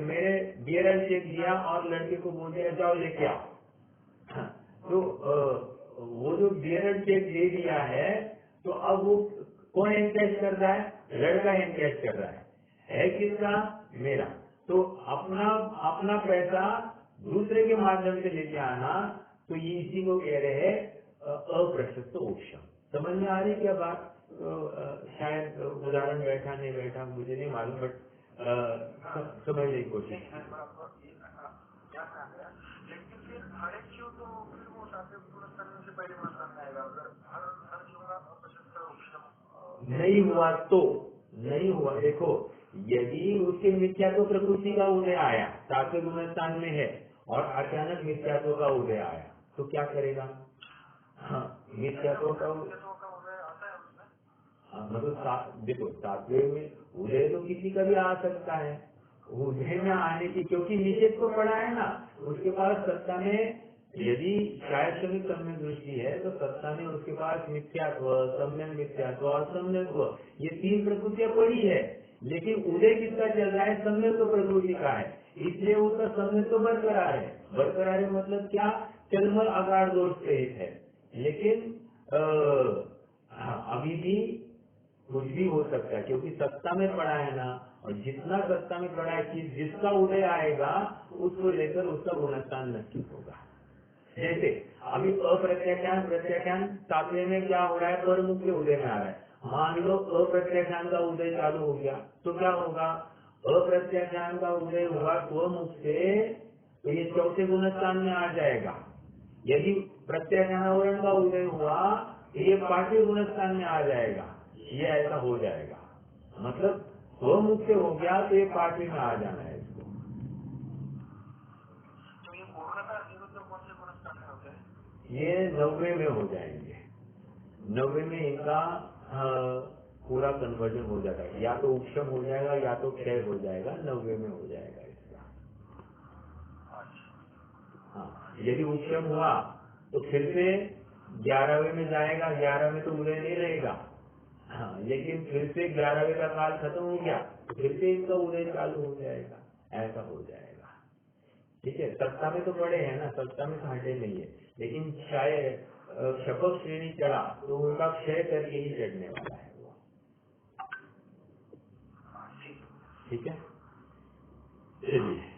S1: मेरे बियरल चेक दिया और लड़के को बोल दिया जाओ लेके आओ, तो वो जो बियरल चेक दे दिया है, तो अब वो कौन एनकैश कर रहा है, लड़का एनकैश कर रहा है किसका, मेरा। तो अपना पैसा दूसरे के माध्यम से लेके आना, तो ये इसी को कह रहे हैं अप्रशस्त उपशम। समझ में आ रही क्या बात? तो शायद उदाहरण बैठा नहीं बैठा मुझे नहीं मालूम, बट समझने की कोशिश की।
S2: लेकिन फिर हर एक जीव तो फिर वो सातवें गुणस्थान में से पहले गुणस्थान में आएगा, अगर हर जीव का अप्रशस्त उपशम
S1: नहीं हुआ तो नहीं हुआ। देखो, यदि उसके मिथ्यात्व प्रकृति का उदय आया, सातवें गुणस्थान में है, और अचानक मिथ्यात्व का उदय आया, तो क्या करेगा? हाँ, मिथ्यात्व का
S2: उदय आता है उसमें।
S1: हाँ, मतलब देखो, सातवें में उदय तो किसी का भी आ सकता है, उदय में आने की, क्योंकि निषेध तो पड़ा है ना उसके पास सत्ता में। यदि शायद सभी सम्यक दृष्टि है तो सत्ता में उसके पास मिथ्यात्व, सम्यक मिथ्यात्व और सम्यकत्व, ये 3 प्रकृतियां पड़ी है। लेकिन उदय किसका चल रहा है? सम्यक तो प्रकृति का है, इसलिए उसका सम्यक तो बरकरार है। बरकरार है मतलब क्या? चलमल आकार दोष सहित है। लेकिन अभी भी कुछ भी हो सकता है, क्योंकि सत्ता में पड़ा है ना, और जितना सत्ता में पड़ा है कि जिसका उदय आएगा उसको लेकर उसका गुणस्थान नष्ट होगा। जैसे अभी अप्रत्याख्यान प्रत्याख्यान सातवें में क्या हो रहा है? पर मुख के उदय में आ रहा है। मान लो अप्रत्याख्यान का उदय चालू हो गया तो क्या होगा? अप्रत्याख्यान का उदय हुआ स्वमुख से, तो ये चौथे गुणस्थान में आ जाएगा। यदि प्रत्याख्यान का उदय हुआ तो ये पांचवें गुणस्थान में आ जाएगा। ये ऐसा हो जाएगा, मतलब स्वमुख से हो गया तो ये पांचवें में आ जाना है इसको।
S2: तो ये पूर्णता जीरो तो कौन से गुणस्थान में होते हैं?
S1: ये 90 में हो जाएंगे। 90 में इनका पूरा कन्वर्जन हो जाता है, या तो उपशम हो जाएगा या तो क्षय हो जाएगा, 90 में हो जाएगा इसका। हाँ, यदि उपशम हुआ तो फिर से 11वें में जाएगा, 11 में तो उदय नहीं रहेगा। हाँ, लेकिन फिर से 11वें का काल खत्म हो गया तो फिर से इसका उदय चालू हो जाएगा, ऐसा हो जाएगा। ठीक है, सत्ता में तो पड़े हैं ना, सत्ता में तो हटे नहीं है, लेकिन शायद शपथ श्रेणी चढ़ा तो उनका क्षय करके ही चढ़ने वाला है वो। ठीक है, चलिए।